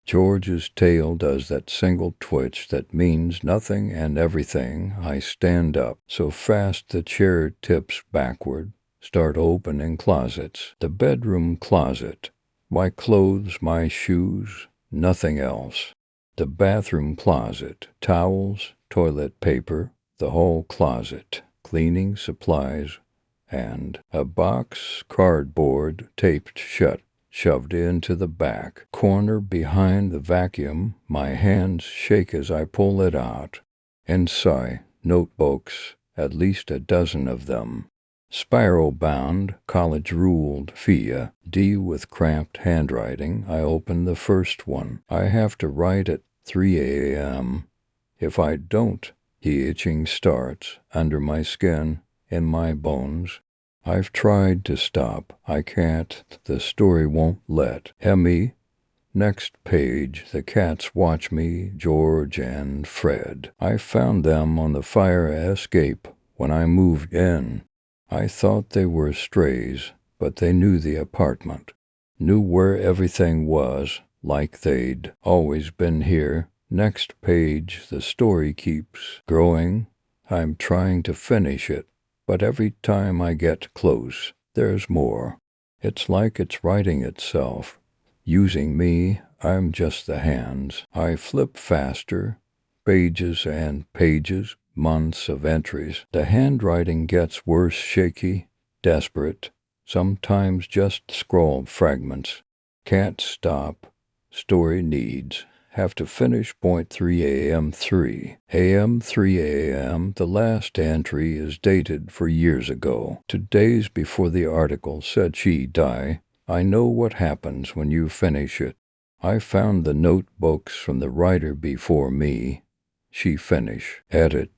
George's tail does that single twitch that means nothing and everything. I stand up, so fast the chair tips backward. Start opening closets. The bedroom closet. My clothes, my shoes, nothing else. The bathroom closet. Towels, toilet paper, the whole closet. Cleaning supplies, and a box, cardboard, taped shut, shoved into the back corner behind the vacuum. My hands shake as I pull it out. Inside, notebooks, at least a dozen of them. Spiral-bound, college-ruled Fia D with cramped handwriting. I open the first one. I have to write at 3 a.m. If I don't, the itching starts under my skin, in my bones. I've tried to stop. I can't. The story won't let. Emmy. Next page. The cats watch me, George and Fred. I found them on the fire escape when I moved in. I thought they were strays, but they knew the apartment, knew where everything was, like they'd always been here. Next page. The story keeps growing. I'm trying to finish it, but every time I get close, there's more. It's like it's writing itself, using me. I'm just the hands. I flip faster, pages and pages, months of entries. The handwriting gets worse, shaky, desperate, sometimes just scrawled fragments. Can't stop. Story needs. Have to finish. 3 a.m. 3 a.m. 3 a.m. The last entry is dated for years ago, 2 days before the article said she died. I know what happens when you finish it. I found the notebooks from the writer before me. She finish. Edit.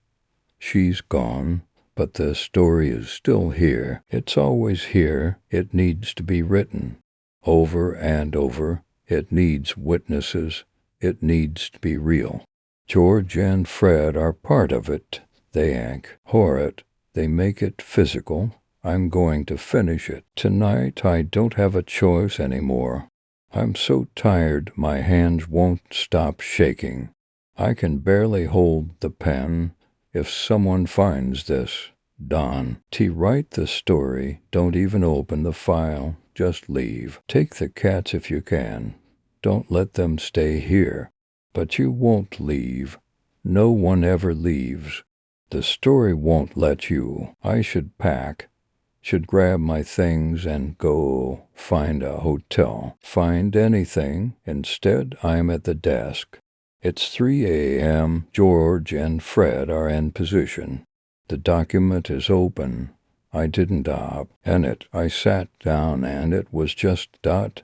She's gone, but the story is still here. It's always here. It needs to be written. Over and over. It needs witnesses. It needs to be real. George and Fred are part of it. They anchor it. They make it physical. I'm going to finish it. Tonight I don't have a choice anymore. I'm so tired my hands won't stop shaking. I can barely hold the pen. If someone finds this, Don, to write the story, don't even open the file. Just leave. Take the cats if you can. Don't let them stay here. But you won't leave. No one ever leaves. The story won't let you. I should pack. Should grab my things and go find a hotel. Find anything. Instead, I'm at the desk. It's 3 a.m. George and Fred are in position. The document is open. I didn't open it. I sat down and it was just dot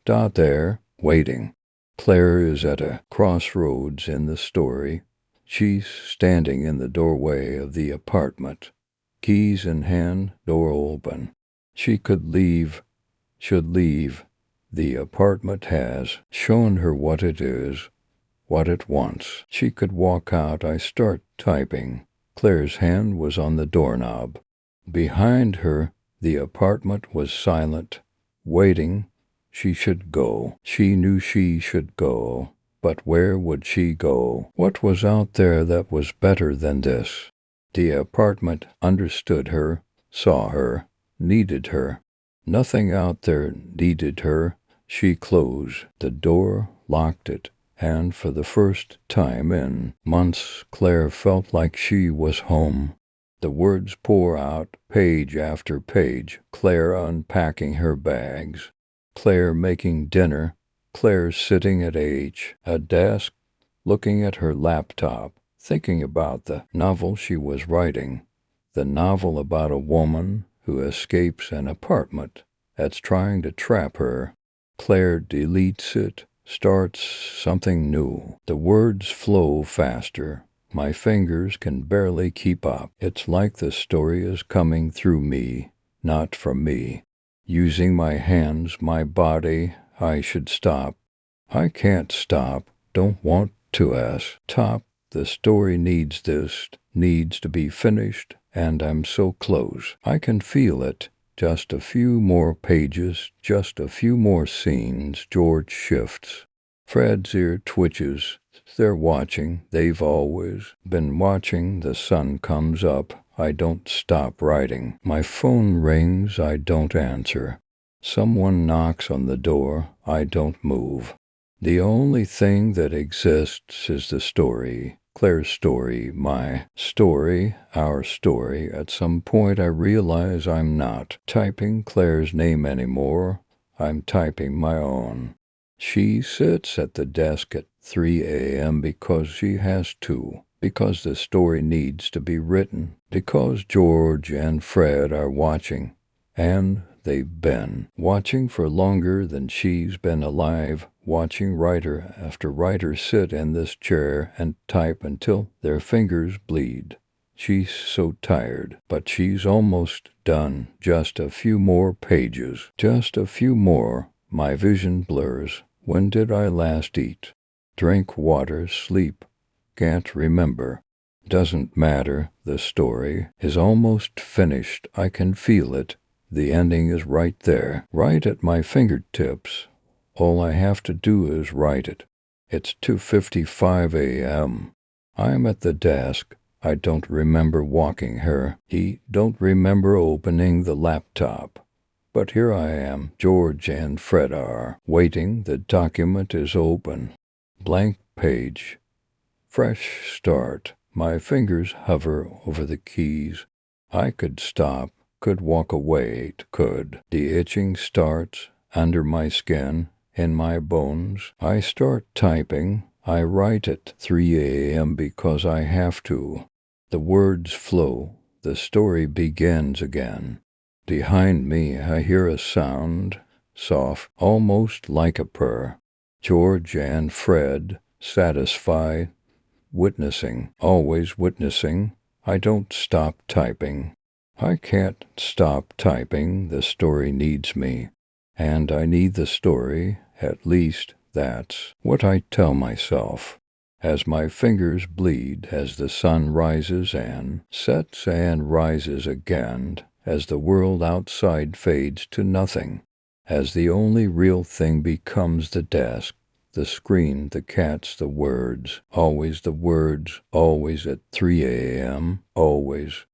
there, waiting. Claire is at a crossroads in the story. She's standing in the doorway of the apartment. Keys in hand, door open. She could leave, should leave. The apartment has shown her what it is, what it wants. She could walk out. I start typing. Claire's hand was on the doorknob. Behind her, the apartment was silent, waiting. She should go. She knew she should go. But where would she go? What was out there that was better than this? The apartment understood her, saw her, needed her. Nothing out there needed her. She closed the door, locked it, and for the first time in months, Claire felt like she was home. The words pour out, page after page. Claire unpacking her bags. Claire making dinner. Claire sitting at a desk, looking at her laptop, thinking about the novel she was writing. The novel about a woman who escapes an apartment that's trying to trap her. Claire deletes it, starts something new. The words flow faster. My fingers can barely keep up. It's like the story is coming through me, not from me. Using my hands, my body, I should stop. I can't stop. Don't want to stop. The story needs this, needs to be finished, and I'm so close. I can feel it. Just a few more pages, just a few more scenes. George shifts. Fred's ear twitches. They're watching. They've always been watching. The sun comes up. I don't stop writing. My phone rings. I don't answer. Someone knocks on the door. I don't move. The only thing that exists is the story. Claire's story, my story, our story. At some point I realize I'm not typing Claire's name anymore. I'm typing my own. She sits at the desk at 3 a.m. because she has to, because the story needs to be written, because George and Fred are watching, and they've been watching for longer than she's been alive, watching writer after writer sit in this chair and type until their fingers bleed. She's so tired, but she's almost done. Just a few more pages. Just a few more. My vision blurs. When did I last eat? Drink water, sleep. Can't remember. Doesn't matter. The story is almost finished. I can feel it. The ending is right there, right at my fingertips. All I have to do is write it. It's 2:55 a.m. I'm at the desk. I don't remember walking her. Don't remember opening the laptop. But here I am. George and Fred are waiting. The document is open. Blank page. Fresh start. My fingers hover over the keys. I could stop, could walk away, could. The itching starts under my skin, in my bones. I start typing. I write at 3 a.m. because I have to. The words flow. The story begins again. Behind me, I hear a sound, soft, almost like a purr. George and Fred, satisfied, witnessing, always witnessing. I don't stop typing. I can't stop typing. The story needs me. And I need the story. At least that's what I tell myself. As my fingers bleed, as the sun rises and sets and rises again, as the world outside fades to nothing, as the only real thing becomes the desk, the screen, the cats, the words, always at 3 a.m., always.